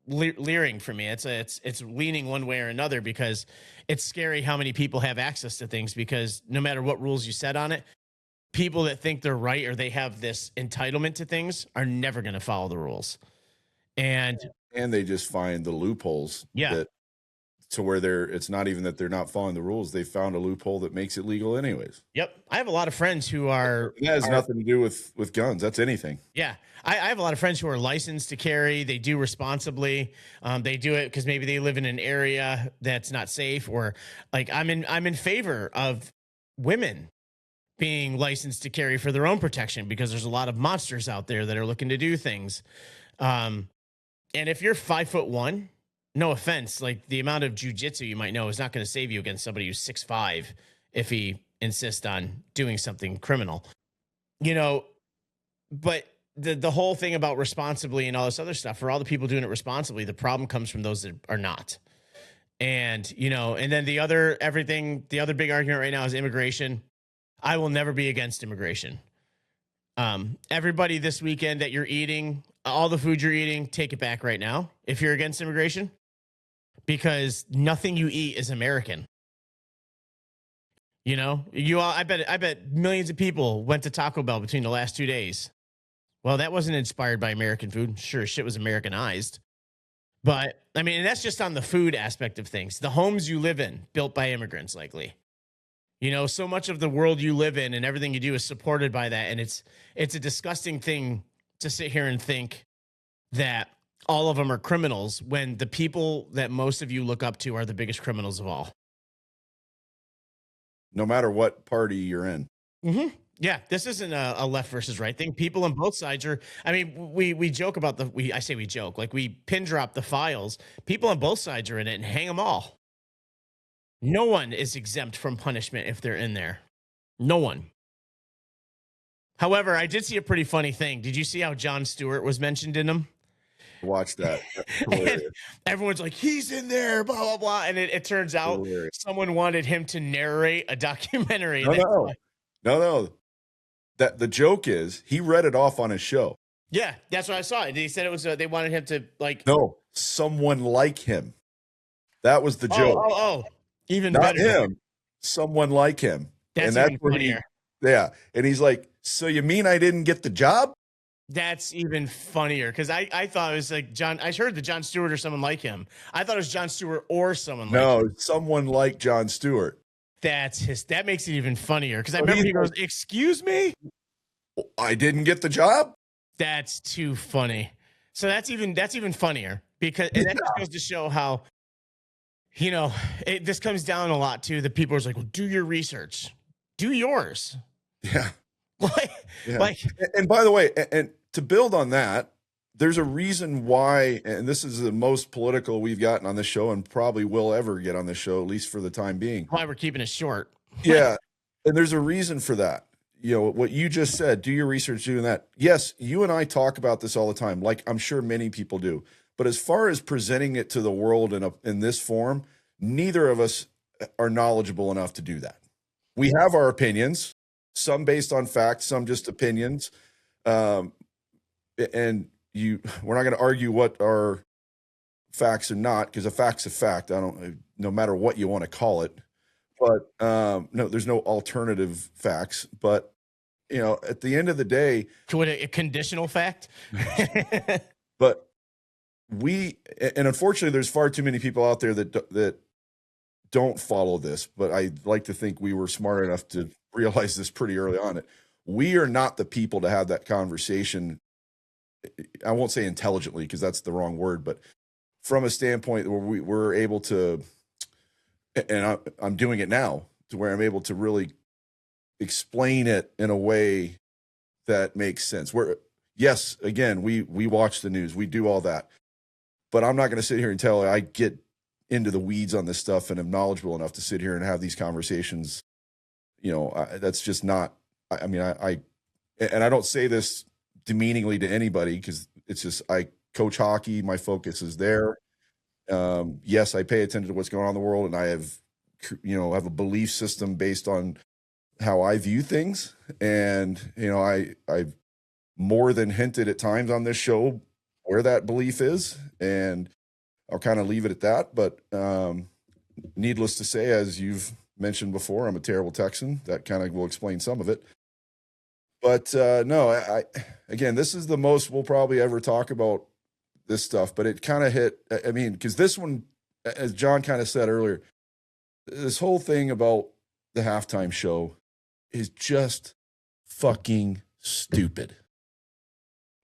leering for me. It's leaning one way or another because it's scary how many people have access to things because no matter what rules you set on it, people that think they're right or they have this entitlement to things are never going to follow the rules. And they just find the loopholes that to where it's not even that they're not following the rules. They found a loophole that makes it legal anyways. Yep. I have a lot of friends who are. And that has nothing to do with guns. That's anything. Yeah. I have a lot of friends who are licensed to carry. They do responsibly. They do it because maybe they live in an area that's not safe, or like I'm in favor of women being licensed to carry for their own protection because there's a lot of monsters out there that are looking to do things. And if you're 5'1", no offense, like the amount of jujitsu you might know is not going to save you against somebody who's 6'5" if he insists on doing something criminal, but the whole thing about responsibly and all this other stuff, for all the people doing it responsibly, the problem comes from those that are not. And, and then the other big argument right now is immigration. I will never be against immigration. Everybody this weekend that you're eating, all the food you're eating, take it back right now if you're against immigration, because nothing you eat is American. I bet millions of people went to Taco Bell between the last 2 days. Well, that wasn't inspired by American food. Sure, shit was Americanized. But, I mean, and that's just on the food aspect of things. The homes you live in, built by immigrants, likely. So much of the world you live in and everything you do is supported by that. And it's a disgusting thing to sit here and think that all of them are criminals when the people that most of you look up to are the biggest criminals of all. No matter what party you're in. Mm-hmm. Yeah, this isn't a left versus right thing. People on both sides are. I mean, we joke about I say we joke, like we pin drop the files. People on both sides are in it and hang them all. No one is exempt from punishment if they're in there. No one. However, I did see a pretty funny thing. Did you see how Jon Stewart was mentioned in them? Watch that. Everyone's like, he's in there, blah, blah, blah. And it turns out someone wanted him to narrate a documentary. No. That the joke is he read it off on his show. Yeah, that's what I saw. He said it was they wanted him to like. No, someone like him. That was the joke. Oh. Even not better. Him. Someone like him. That's even funnier. Yeah, and he's like, "So you mean I didn't get the job?" That's even funnier because I thought it was like John. I heard the Jon Stewart or someone like him. I thought it was Jon Stewart or someone like him. No, someone like Jon Stewart. That makes it even funnier because I remember he goes, "Excuse me, I didn't get the job." That's too funny. So that's even funnier because that just goes to show how this comes down a lot to the people who's like, well, do your research, do yours. Yeah. Like, and by the way, and to build on that, there's a reason why, and this is the most political we've gotten on this show and probably will ever get on this show, at least for the time being. Why we're keeping it short. Yeah. And there's a reason for that. What you just said, do your research, doing that. Yes, you and I talk about this all the time, like I'm sure many people do. But as far as presenting it to the world in this form, neither of us are knowledgeable enough to do that. We have our opinions, some based on facts, some just opinions. And we're not going to argue what are facts or not, because a fact's a fact. No matter what you want to call it. But no, there's no alternative facts. But at the end of the day, a conditional fact. But and unfortunately, there's far too many people out there that don't follow this. But I like to think we were smart enough to realize this pretty early on. We are not the people to have that conversation. I won't say intelligently because that's the wrong word, but from a standpoint where we're able to, and I'm doing it now, to where I'm able to really explain it in a way that makes sense. Yes, again, we watch the news, we do all that, but I'm not going to sit here and tell you I get into the weeds on this stuff and am knowledgeable enough to sit here and have these conversations. That's just not. I mean, I don't say this demeaningly to anybody because it's just I coach hockey. My focus is there. Yes, I pay attention to what's going on in the world, and I have, have a belief system based on how I view things. And, I've more than hinted at times on this show where that belief is, and I'll kind of leave it at that. But needless to say, as you've mentioned before, I'm a terrible Texan. That kind of will explain some of it. But no, again, this is the most we'll probably ever talk about this stuff, but it kind of hit, I mean, because this one, as John kind of said earlier, this whole thing about the halftime show is just fucking stupid.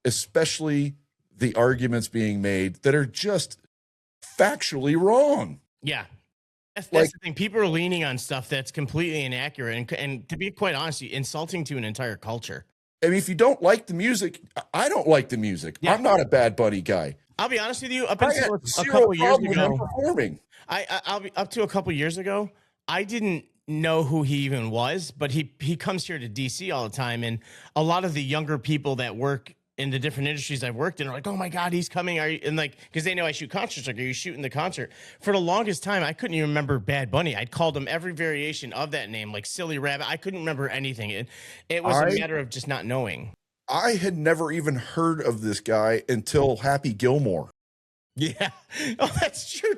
Especially the arguments being made that are just factually wrong. Yeah. That's the thing. People are leaning on stuff that's completely inaccurate and to be quite honest, insulting to an entire culture. I mean, if you don't like the music, I don't like the music. Yeah. I'm not a Bad Bunny guy. I'll be honest with you. Up until a couple years ago, performing. I'll be up to a couple years ago. I didn't know who he even was, but he comes here to DC all the time, and a lot of the younger people that work in the different industries I've worked in are like, "Oh my God, he's coming!" And like, because they know I shoot concerts. Like, are you shooting the concert? For the longest time, I couldn't even remember Bad Bunny. I'd called him every variation of that name, like Silly Rabbit. I couldn't remember anything. It was a matter of just not knowing. I had never even heard of this guy until Happy Gilmore. Yeah. Oh, that's true.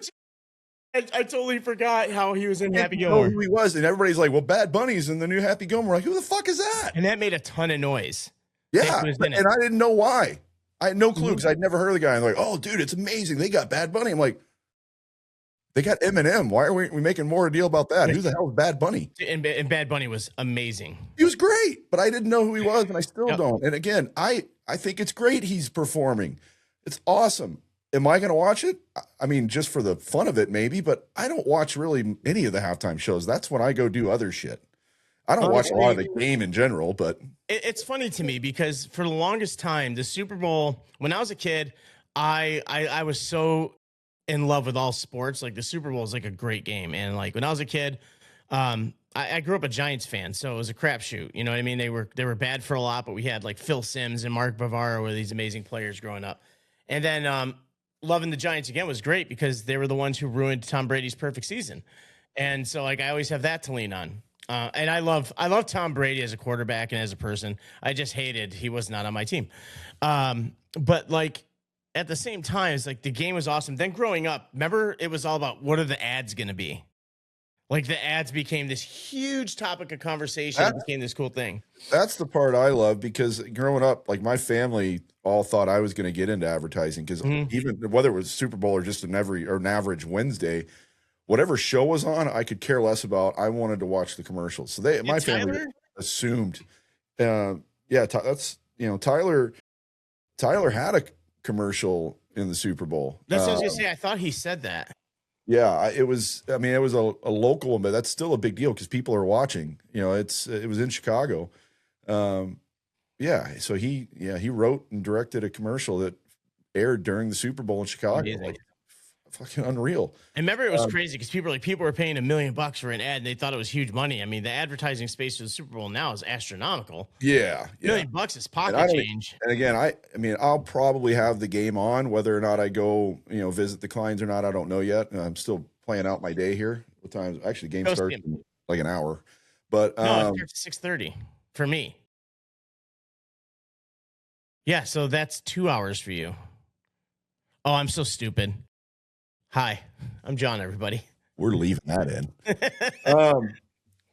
I totally forgot how he was in Happy Gilmore. Gilmore. Who he was, and everybody's like, "Well, Bad Bunny's in the new Happy Gilmore." Like, who the fuck is that? And that made a ton of noise. Yeah, and I didn't know why. I had no clue because I'd never heard of the guy. I'm like, "Oh, dude, it's amazing. They got Bad Bunny." I'm like, "They got Eminem. Why are we making more a deal about that? Who the hell is Bad Bunny?" And Bad Bunny was amazing. He was great, but I didn't know who he was, and I still don't. And again, I think it's great he's performing. It's awesome. Am I going to watch it? I mean, just for the fun of it, maybe, but I don't watch really any of the halftime shows. That's when I go do other shit. I don't watch a lot of the game in general, but it's funny to me because for the longest time, the Super Bowl, when I was a kid, I was so in love with all sports. Like the Super Bowl is like a great game. And like when I was a kid, I grew up a Giants fan, so it was a crapshoot. You know what I mean? They were bad for a lot, but we had like Phil Simms and Mark Bavaro were these amazing players growing up. And then loving the Giants again was great because they were the ones who ruined Tom Brady's perfect season. And so like I always have that to lean on. And I love Tom Brady as a quarterback and as a person. I just hated he was not on my team. But like at the same time, it's like the game was awesome. Then growing up, remember it was all about what are the ads going to be? Like the ads became this huge topic of conversation. It became this cool thing. That's the part I love because growing up, like my family all thought I was going to get into advertising because even whether it was Super Bowl or just an average Wednesday, whatever show was on, I could care less about. I wanted to watch the commercials. So my family assumed, that's Tyler had a commercial in the Super Bowl. That's what I was gonna say. I thought he said that. Yeah, it was. I mean, it was a local one, but that's still a big deal because people are watching. You know, it was in Chicago. Yeah, so he wrote and directed a commercial that aired during the Super Bowl in Chicago. Like, fucking unreal. And remember, it was crazy because people were paying $1 million for an ad and they thought it was huge money. I mean, the advertising space for the Super Bowl now is astronomical. Yeah, $1 million is pocket change. And again, I mean, I'll probably have the game on whether or not I go, visit the clients or not. I don't know yet. I'm still playing out my day here. What time? Actually, game starts in like an hour. But no, it starts at 6:30 for me. Yeah, so that's 2 hours for you. Oh, I'm so stupid. Hi, I'm John, everybody. We're leaving that in.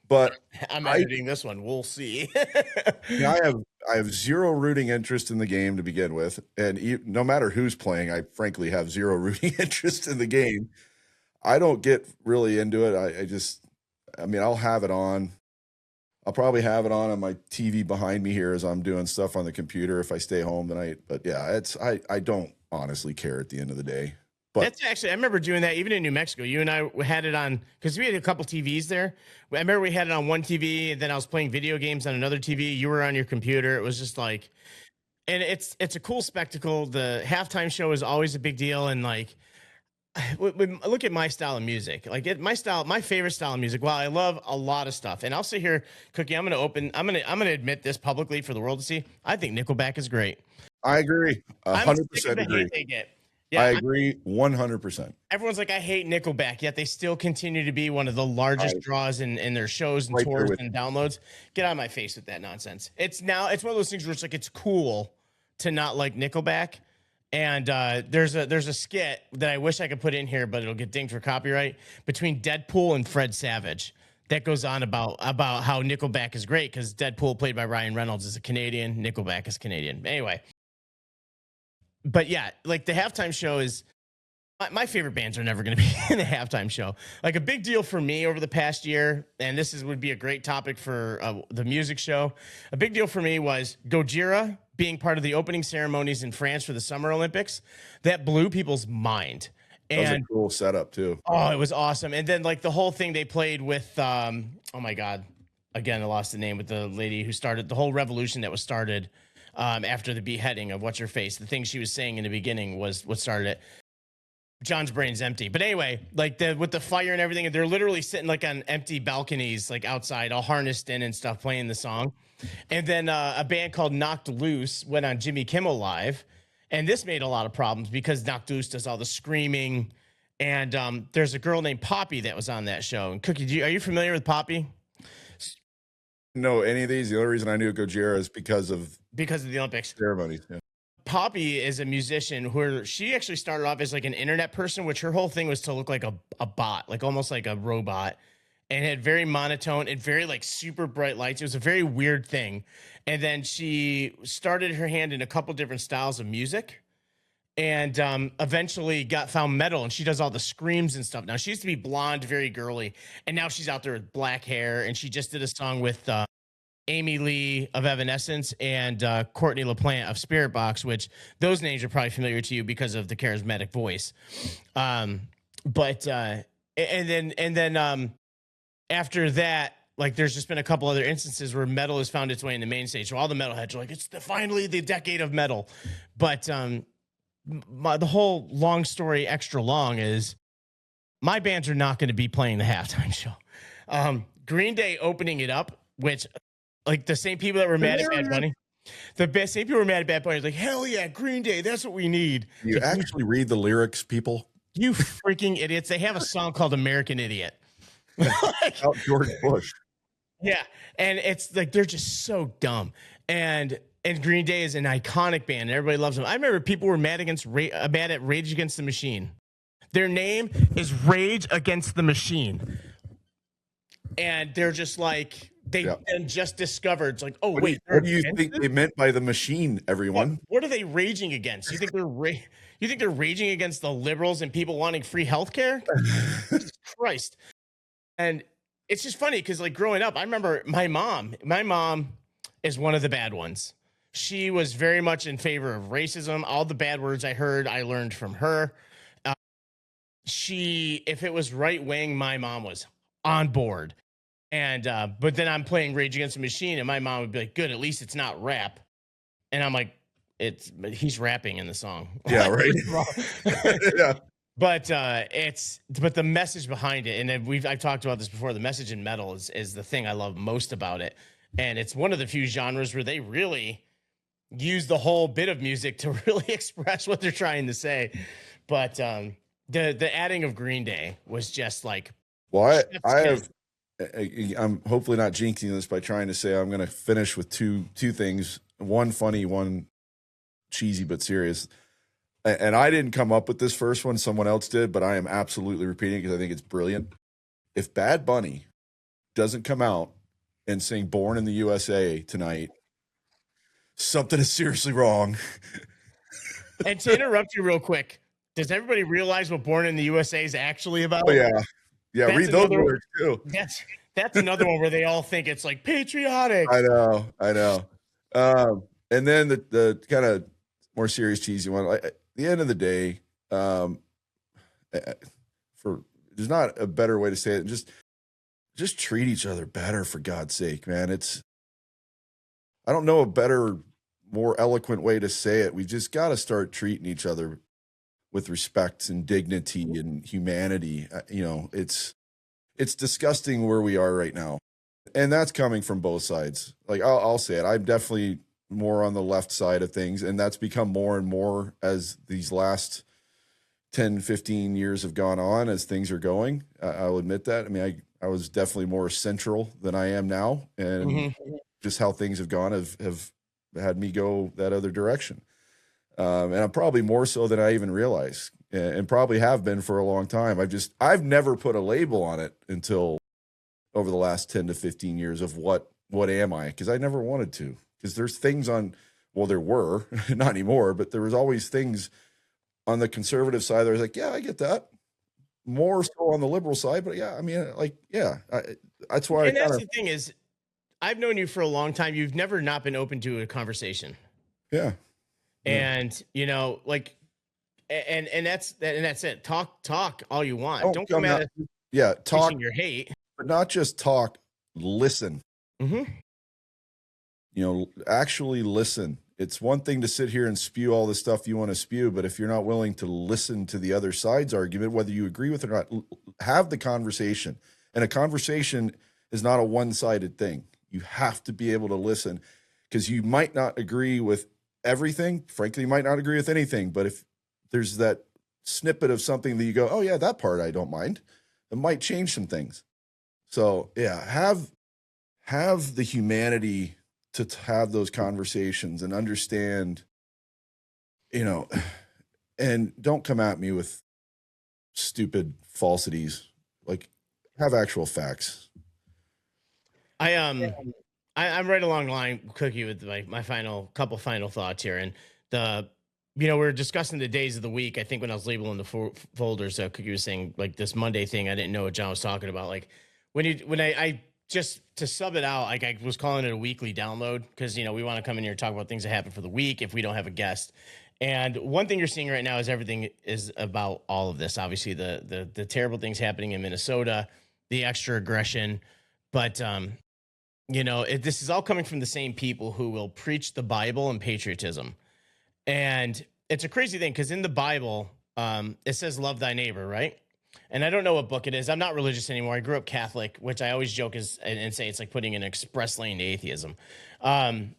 But I'm editing this one. We'll see. I have zero rooting interest in the game to begin with. And no matter who's playing, I frankly have zero rooting interest in the game. I don't get really into it. I mean, I'll have it on. I'll probably have it on my TV behind me here as I'm doing stuff on the computer if I stay home tonight. But yeah, I don't honestly care at the end of the day. But that's actually, I remember doing that even in New Mexico. You and I had it on because we had a couple TVs there. I remember we had it on one TV, and then I was playing video games on another TV. You were on your computer. It was just like, and it's a cool spectacle. The halftime show is always a big deal, and like, look at my style of music. Like my favorite style of music. While I love a lot of stuff, and I'll sit here, Cookie. I'm gonna admit this publicly for the world to see. I think Nickleback is great. I agree. 100% agree. I agree 100%. Everyone's like, I hate Nickelback, yet they still continue to be one of the largest draws in their shows and Right there tours with and downloads. Get out of my face with that nonsense. It's one of those things where it's like it's cool to not like Nickelback. And there's a skit that I wish I could put in here, but it'll get dinged for copyright, between Deadpool and Fred Savage that goes on about how Nickelback is great because Deadpool, played by Ryan Reynolds, is a Canadian. Nickelback is Canadian. Anyway, but yeah, like the halftime show is my favorite bands are never going to be in the halftime show. Like a big deal for me over the past year, and would be a great topic for the music show. A big deal for me was Gojira being part of the opening ceremonies in France for the Summer Olympics. That blew people's mind. And that was a cool setup too. Oh, it was awesome. And then like the whole thing they played with, oh my God, again, I lost the name, with the lady who started the whole revolution that was started after the beheading of what's her face. The thing she was saying in the beginning was what started it. John's brain's empty. But anyway, like with the fire and everything, and they're literally sitting like on empty balconies, like outside, all harnessed in and stuff, playing the song. And then a band called Knocked Loose went on Jimmy Kimmel Live. And this made a lot of problems because Knocked Loose does all the screaming. And there's a girl named Poppy that was on that show. And Cookie, are you familiar with Poppy? No, any of these. The only reason I knew Gojira is because of the Olympics ceremonies. Yeah. Poppy is a musician where she actually started off as like an internet person, which her whole thing was to look like a bot, like almost like a robot, and had very monotone and very like super bright lights. It was a very weird thing. And then she started her hand in a couple different styles of music, and eventually found metal, and she does all the screams and stuff. Now she used to be blonde, very girly, and now she's out there with black hair, and she just did a song with Amy Lee of Evanescence and Courtney LaPlante of Spirit Box, which those names are probably familiar to you because of the charismatic voice. And then after that, like there's just been a couple other instances where metal has found its way in the main stage. So all the metalheads are like, it's finally the decade of metal. But the whole long story extra long is my bands are not going to be playing the halftime show. Green Day opening it up, which like the same people that were mad at Bad Bunny, same people were mad at Bad Bunny. Like, hell yeah, Green Day, that's what we need. You like, actually read the lyrics, people? You freaking idiots. They have a song called American Idiot. Like, out George Bush. Yeah. And it's like, they're just so dumb. And Green Day is an iconic band, and everybody loves them. I remember people were mad at Rage Against the Machine. Their name is Rage Against the Machine. And they're just like, they just discovered, it's like, oh, what wait. What do you think they meant by the machine, everyone? What are they raging against? You think they're raging against the liberals and people wanting free healthcare? Jesus Christ. And it's just funny because like growing up, I remember my mom is one of the bad ones. She was very much in favor of racism. All the bad words I heard, I learned from her. If it was right wing, my mom was on board. And but then I'm playing Rage Against the Machine, and my mom would be like, good, at least it's not rap. And I'm like, he's rapping in the song. Yeah, right. Yeah. But the message behind it, and I've talked about this before, the message in metal is the thing I love most about it. And it's one of the few genres where they really use the whole bit of music to really express what they're trying to say. But the adding of Green Day was just like, well, I'm hopefully not jinxing this by trying to say I'm going to finish with two things, one funny, one cheesy but serious. And I didn't come up with this first one, someone else did, but I am absolutely repeating it because I think it's brilliant. If Bad Bunny doesn't come out and sing Born in the USA tonight, something is seriously wrong. And to interrupt you real quick, does everybody realize what Born in the USA is actually about? Oh, yeah. Yeah, read those words too. That's another one where they all think it's like patriotic. I know. And then the kind of more serious, cheesy one. At the end of the day, there's not a better way to say it. Just treat each other better, for God's sake, man. I don't know a better, more eloquent way to say it. We've just got to start treating each other with respect and dignity and humanity. It's disgusting where we are right now. And that's coming from both sides. Like I'll say it. I'm definitely more on the left side of things. And that's become more and more as these last 10, 15 years have gone on as things are going. I'll admit that. I mean, I was definitely more central than I am now. And just how things have gone have had me go that other direction. And I'm probably more so than I even realize, and probably have been for a long time. I've never put a label on it until over the last 10 to 15 years of what am I? Because I never wanted to. Because there's things on, well, there were, not anymore, but there was always things on the conservative side that I was like, yeah, I get that. More so on the liberal side, but yeah, I mean, like, yeah, that's why. And that's the thing is, I've known you for a long time. You've never not been open to a conversation. Yeah. And you know, like, and that's it. Talk all you want. Don't come at us. Yeah, talk your hate, but not just talk. Listen. You know, actually listen. It's one thing to sit here and spew all the stuff you want to spew, but if you're not willing to listen to the other side's argument, whether you agree with it or not, have the conversation. And a conversation is not a one-sided thing. You have to be able to listen, because you might not agree with everything. Frankly, you might not agree with anything, but if there's that snippet of something that you go, oh yeah, that part I don't mind, it might change some things. So yeah, have the humanity to have those conversations and understand, you know, and don't come at me with stupid falsities. Like, have actual facts. I'm right along the line, Cookie, with my couple final thoughts here. And we're discussing the days of the week. I think when I was labeling the folders, Cookie was saying like this Monday thing. I didn't know what John was talking about. Like when I just to sub it out, like I was calling it a weekly download, because we want to come in here and talk about things that happen for the week if we don't have a guest. And one thing you're seeing right now is everything is about all of this. Obviously, the terrible things happening in Minnesota, the extra aggression, but this is all coming from the same people who will preach the Bible and patriotism. And it's a crazy thing, because in the Bible, it says love thy neighbor, right? And I don't know what book it is. I'm not religious anymore. I grew up Catholic, which I always joke and say it's like putting an express lane to atheism. And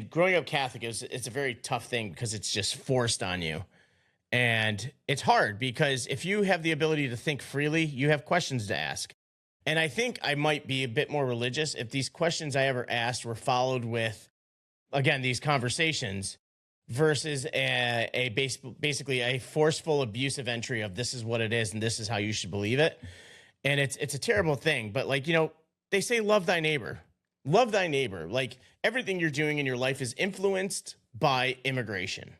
growing up Catholic, it's a very tough thing, because it's just forced on you. And it's hard, because if you have the ability to think freely, you have questions to ask. And I think I might be a bit more religious if these questions I ever asked were followed with, again, these conversations, versus basically a forceful, abusive entry of this is what it is and this is how you should believe it. And it's a terrible thing. But they say love thy neighbor. Love thy neighbor. Like, everything you're doing in your life is influenced by immigration.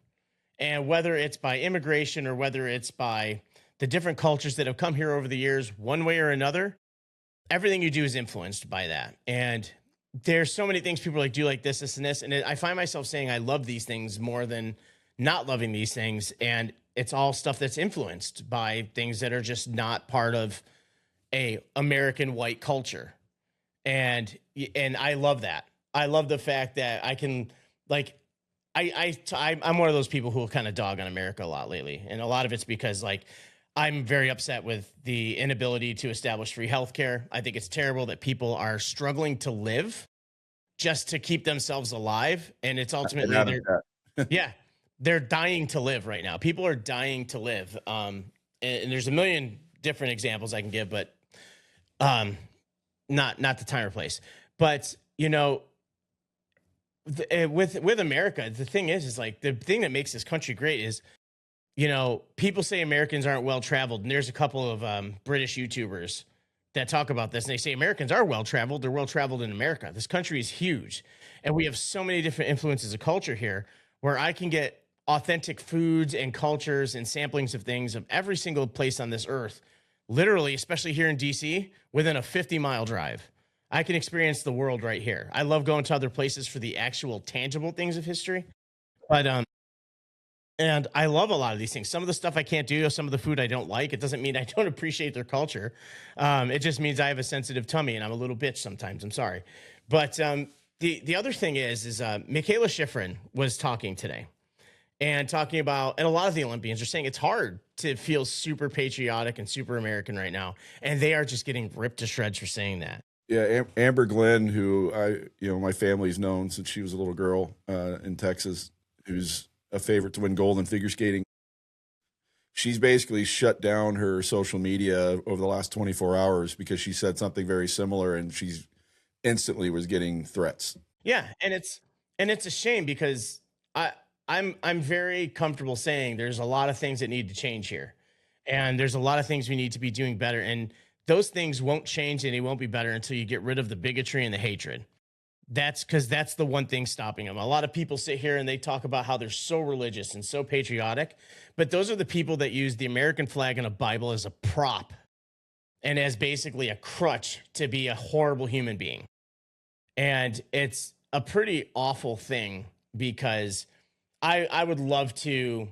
And whether it's by immigration or whether it's by the different cultures that have come here over the years, one way or another, everything you do is influenced by that. And there's so many things people do like this, and this. And I find myself saying I love these things more than not loving these things. And it's all stuff that's influenced by things that are just not part of a American white culture. And I love that. I love the fact that I can, I'm one of those people who will kind of dog on America a lot lately. And a lot of it's because I'm very upset with the inability to establish free healthcare. I think it's terrible that people are struggling to live just to keep themselves alive. And it's ultimately, they're dying to live right now. People are dying to live. And there's a million different examples I can give, but not the time or place. But, with America, the thing is the thing that makes this country great is, people say Americans aren't well-traveled, and there's a couple of British YouTubers that talk about this, and they say Americans are well-traveled. They're well-traveled in America. This country is huge, and we have so many different influences of culture here, where I can get authentic foods and cultures and samplings of things of every single place on this earth, literally, especially here in DC, within a 50-mile drive. I can experience the world right here. I love going to other places for the actual tangible things of history, but and I love a lot of these things. Some of the stuff I can't do, some of the food I don't like. It doesn't mean I don't appreciate their culture. It just means I have a sensitive tummy and I'm a little bitch sometimes. I'm sorry. But the other thing is Michaela Schifrin was talking today and talking about, and a lot of the Olympians are saying it's hard to feel super patriotic and super American right now. And they are just getting ripped to shreds for saying that. Yeah, Amber Glenn, who my family's known since she was a little girl in Texas, who's a favorite to win gold in figure skating. she's basically shut down her social media over the last 24 hours because she said something very similar, and she's instantly was getting threats. Yeah, and it's a shame because I I'm very comfortable saying there's a lot of things that need to change here. And there's a lot of things we need to be doing better, and those things won't change and they won't be better until you get rid of the bigotry and the hatred. That's because that's the one thing stopping them. A lot of people sit here and they talk about how they're so religious and so patriotic, but those are the people that use the American flag and a Bible as a prop and as basically a crutch to be a horrible human being. And it's a pretty awful thing because I would love to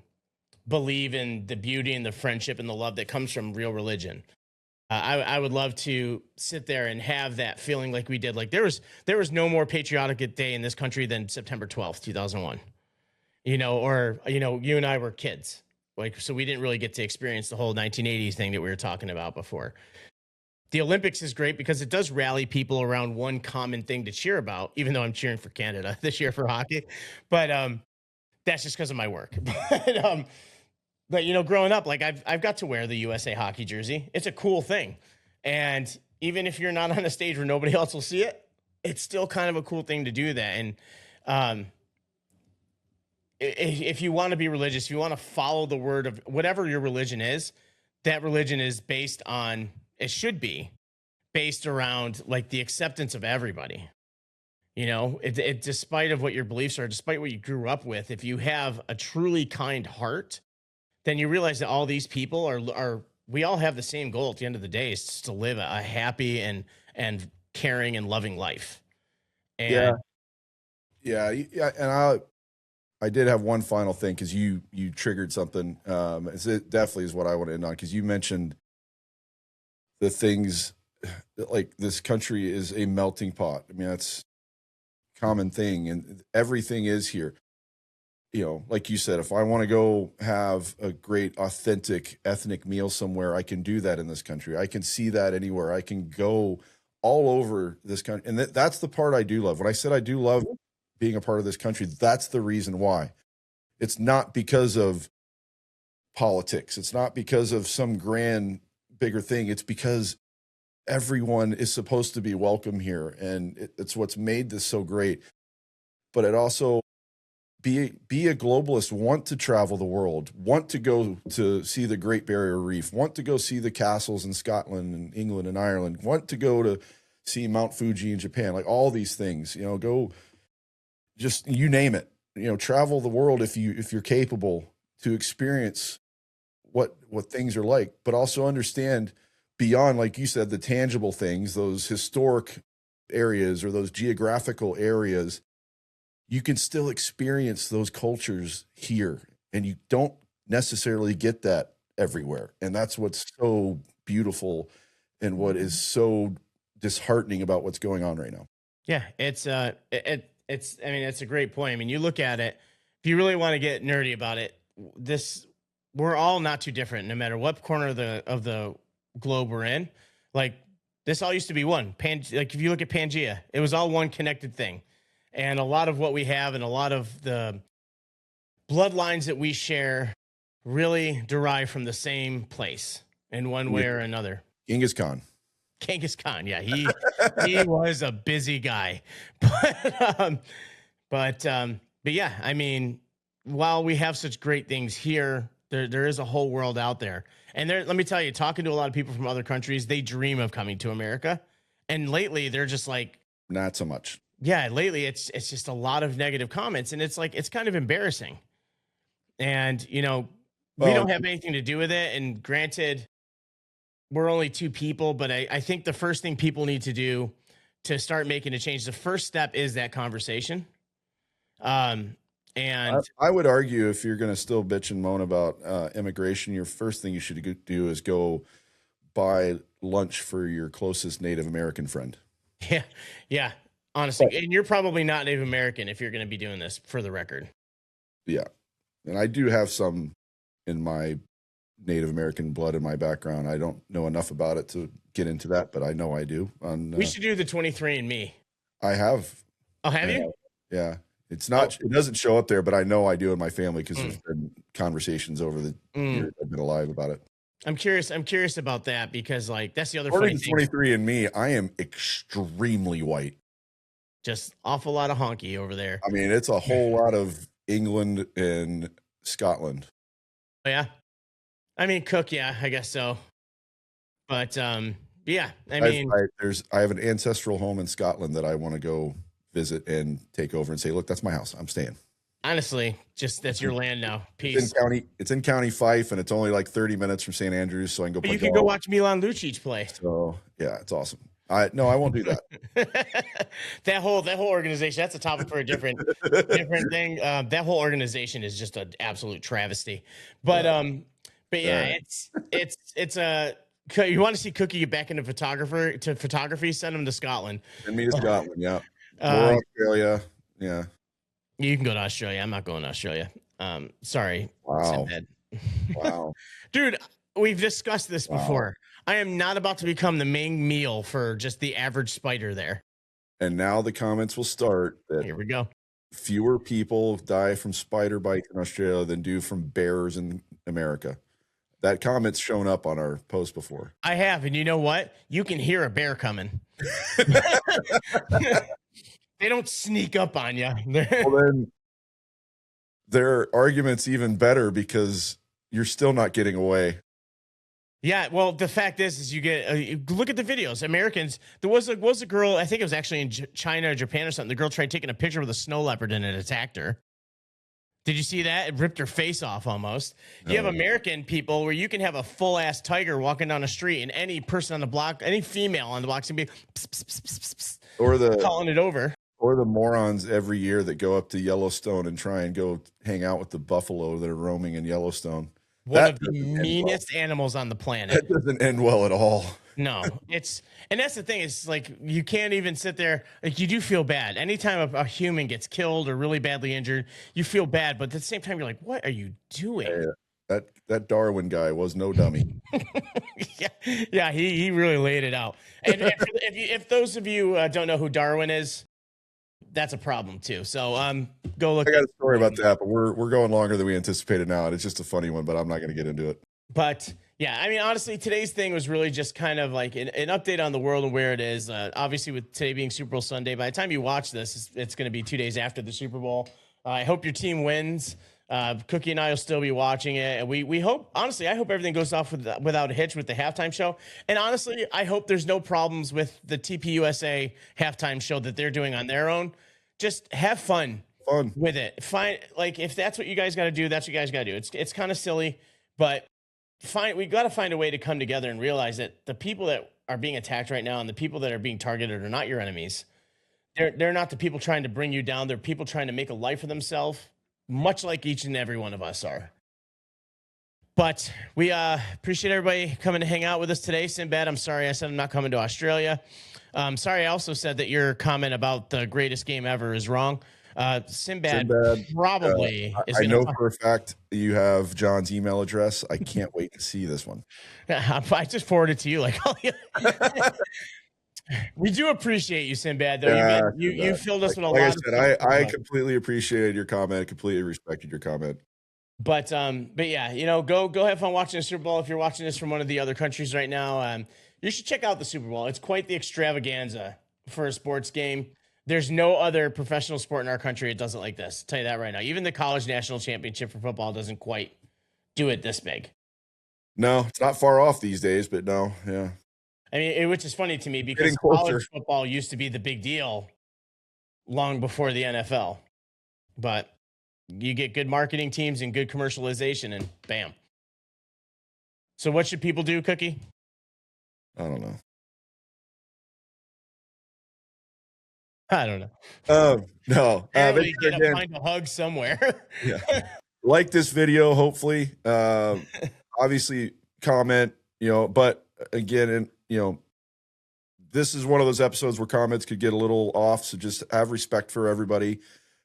believe in the beauty and the friendship and the love that comes from real religion. I would love to sit there and have that feeling like we did. Like there was no more patriotic day in this country than September 12th, 2001. You know, or you know, you and I were kids. Like, so we didn't really get to experience the whole 1980s thing that we were talking about before. The Olympics is great because it does rally people around one common thing to cheer about, even though I'm cheering for Canada this year for hockey. But that's just because of my work. But you know, growing up, like I've got to wear the USA hockey jersey. It's a cool thing. And even if you're not on a stage where nobody else will see it, it's still kind of a cool thing to do that. And if you want to be religious, if you want to follow the word of whatever your religion is, that religion is based on, it should be based around like the acceptance of everybody. You know, it despite of what your beliefs are, despite what you grew up with, if you have a truly kind heart, then you realize that all these people are we all have the same goal at the end of the day, is just to live a happy and caring and loving life. And Yeah. And I did have one final thing because you triggered something. It definitely is what I want to end on, because you mentioned the things like this country is a melting pot. I mean, that's a common thing, and everything is here. You know, like you said, if I want to go have a great, authentic ethnic meal somewhere, I can do that in this country. I can see that anywhere. I can go all over this country. And that's the part I do love. When I said I do love being a part of this country, that's the reason why. It's not because of politics. It's not because of some grand, bigger thing. It's because everyone is supposed to be welcome here. And it's what's made this so great. But it also, be a globalist, want to travel the world, want to go to see the Great Barrier Reef, want to go see the castles in Scotland and England and Ireland, want to go to see Mount Fuji in Japan, like all these things, you know, go just, you name it, you know, travel the world if you're capable to experience what things are like, but also understand beyond, like you said, the tangible things, those historic areas or those geographical areas. You can still experience those cultures here, and you don't necessarily get that everywhere. And that's what's so beautiful and what is so disheartening about what's going on right now. yeah, it's I mean, it's a great point. I mean, you look at it, if you really want to get nerdy about it, we're all not too different, no matter what corner of the globe we're in. Like, this all used to be one. Like, if you look at Pangea, it was all one connected thing. And a lot of what we have and a lot of the bloodlines that we share really derive from the same place in one way or another. Genghis Khan. Genghis Khan, yeah, he was a busy guy, but yeah, I mean, while we have such great things here, there is a whole world out there, and let me tell you, talking to a lot of people from other countries, they dream of coming to America, and lately they're just like, not so much. Yeah, lately it's just a lot of negative comments, and it's like, it's kind of embarrassing. And you know, we don't have anything to do with it. And granted, we're only two people, but I think the first thing people need to do to start making a change, the first step is that conversation. And I would argue, if you're going to still bitch and moan about immigration, your first thing you should do is go buy lunch for your closest Native American friend. Yeah. Honestly, and you're probably not Native American if you're going to be doing this, for the record. Yeah. And I do have some in my Native American blood in my background. I don't know enough about it to get into that, but I know I do. We should do the 23andMe. I have. Oh, have you? Yeah. It's not, it doesn't show up there, but I know I do in my family because there's been conversations over the years I've been alive about it. I'm curious about that because like that's the other According funny to thing. 23andMe, I am extremely white. Just awful lot of honky over there. I mean, it's a whole lot of England and Scotland. Oh, yeah. I mean, Cook, yeah, I guess so. But yeah, I mean, I have an ancestral home in Scotland that I want to go visit and take over and say, look, that's my house. I'm staying. honestly, just that's your land now. It's Peace. in County Fife, and it's only like 30 minutes from St. Andrews, so I can go But play you can golf. go watch Milan Lucic play. So yeah, it's awesome. I won't do that. that whole organization, that's a topic for a different thing. That whole organization is just an absolute travesty. But yeah, it's a you want to see Cookie get back into photography, send him to Scotland. And me to Scotland, yeah. More Australia. Yeah. You can go to Australia. I'm not going to Australia. Sorry. Wow. Sinbad. Wow. Dude, we've discussed this before. I am not about to become the main meal for just the average spider there. And now the comments will start that Here we go. fewer people die from spider bites in Australia than do from bears in America. That comment's shown up on our post before. I have, and you know what? You can hear a bear coming. They don't sneak up on you. Well, then their argument's even better because you're still not getting away. Yeah, well, the fact is you get look at the videos. Americans, there was a girl, I think it was actually in China or Japan or something. The girl tried taking a picture with a snow leopard and it attacked her. Did you see that? It ripped her face off almost. You have American people where you can have a full ass tiger walking down the street, and any person on the block, any female on the block, can be pss, pss, pss, pss, pss, Or calling it over. Or the morons every year that go up to Yellowstone and try and go hang out with the buffalo that are roaming in Yellowstone. One of the meanest animals on the planet. That doesn't end well at all. No, and that's the thing. It's like you can't even sit there. Like you do feel bad anytime a human gets killed or really badly injured. You feel bad, but at the same time, you're like, "What are you doing?" That Darwin guy was no dummy. yeah, he really laid it out. And if those of you don't know who Darwin is, that's a problem too. So go look. I got a story about that, but we're going longer than we anticipated now, and it's just a funny one, but I'm not going to get into it. But yeah, I mean, honestly, today's thing was really just kind of like an update on the world and where it is. Obviously, with today being Super Bowl Sunday, by the time you watch this, it's going to be 2 days after the Super Bowl. I hope your team wins. Cookie and I will still be watching it, and we hope. Honestly, I hope everything goes off without a hitch with the halftime show. And honestly, I hope there's no problems with the TPUSA halftime show that they're doing on their own. Just have fun with it. Fine, like if that's what you guys got to do, that's what you guys got to do. It's kind of silly, but we got to find a way to come together and realize that the people that are being attacked right now and the people that are being targeted are not your enemies. They're not the people trying to bring you down. They're people trying to make a life for themselves, much like each and every one of us are. But we appreciate everybody coming to hang out with us today. Sinbad, I'm sorry I said I'm not coming to Australia. Sorry, I also said that your comment about the greatest game ever is wrong. Sinbad probably is. I know for a fact you have John's email address. I can't wait to see this one. I just forwarded it to you. Like, we do appreciate you, Sinbad. Though you filled us with a lot. Like I said, I completely appreciated your comment. I completely respected your comment. But yeah, go have fun watching the Super Bowl. If you're watching this from one of the other countries right now, you should check out the Super Bowl. It's quite the extravaganza for a sports game. There's no other professional sport in our country that does it like this. I'll tell you that right now. Even the college national championship for football doesn't quite do it this big. No, it's not far off these days, but no, yeah. I mean, which is funny to me because college football used to be the big deal long before the NFL. But you get good marketing teams and good commercialization, and bam. So what should people do, Cookie? I don't know. No. Apparently you gotta find a hug somewhere. Yeah. Like this video, hopefully. Obviously, comment. But again, and this is one of those episodes where comments could get a little off. So just have respect for everybody.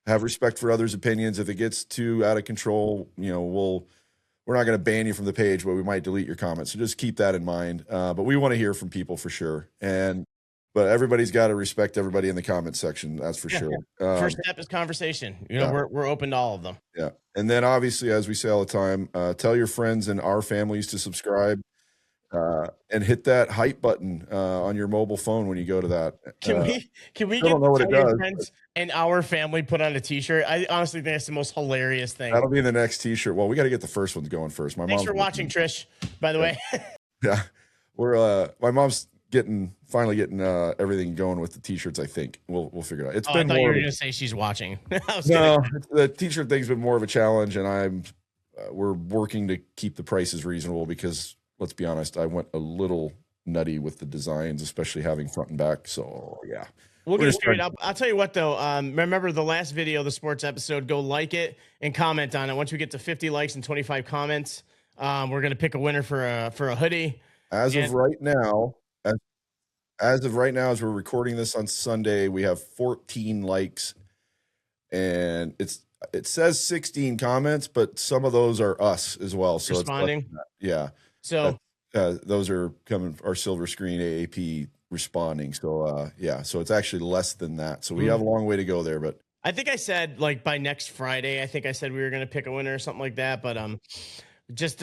Have respect for others' opinions. If it gets too out of control, we're not going to ban you from the page, but we might delete your comments. So just keep that in mind. But we want to hear from people for sure. And but everybody's got to respect everybody in the comment section. That's for sure. First step is conversation. You know, we're open to all of them. Yeah. And then obviously, as we say all the time, tell your friends and our families to subscribe, and hit that hype button on your mobile phone when you go to that. Can we I don't know what it does, friends and our family put on a t-shirt? I honestly think that's the most hilarious thing. That'll be the next t-shirt. Well, we got to get the first ones going first. Thanks for watching, Trish, by the way. Yeah. My mom's finally getting everything going with the t-shirts. I think we'll figure it out. It's been I thought you more were gonna say she's watching. No, the t-shirt thing's been more of a challenge, and we're working to keep the prices reasonable because let's be honest, I went a little nutty with the designs, especially having front and back. So yeah, we'll get straight up. I'll tell you what though. Remember the last video, the sports episode? Go like it and comment on it. Once we get to 50 likes and 25 comments, we're gonna pick a winner for a hoodie. As of right now, as we're recording this on Sunday, we have 14 likes, and it says 16 comments, but some of those are us as well. So responding. Yeah. So those are coming our silver screen AAP responding. So yeah, so it's actually less than that. So we have a long way to go there, but I think I said like by next Friday, I think I said we were going to pick a winner or something like that, but just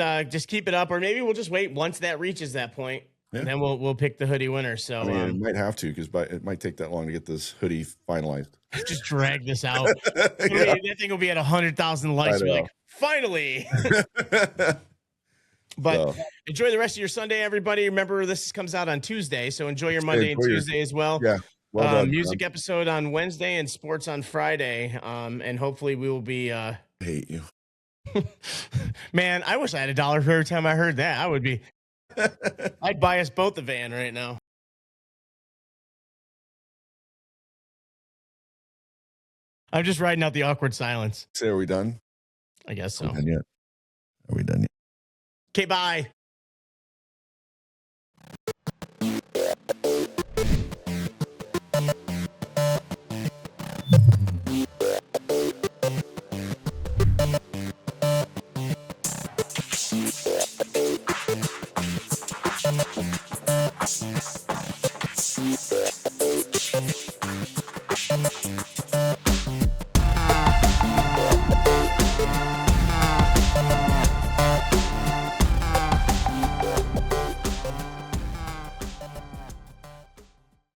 keep it up, or maybe we'll just wait once that reaches that point. Yeah. And then we'll pick the hoodie winner. So I mean, it might have to, because it might take that long to get this hoodie finalized. Just drag this out. Yeah. That thing will be at 100,000 likes. Be like, finally. But enjoy the rest of your Sunday, everybody. Remember, this comes out on Tuesday, so enjoy your Monday and Tuesday as well. Yeah. Well done, music episode on Wednesday and sports on Friday. And hopefully we will be. I hate you. Man, I wish I had $1 for every time I heard that. I would be. I'd buy us both a van right now. I'm just riding out the awkward silence. Say, are we done? I guess so. Are we done yet? Okay, bye.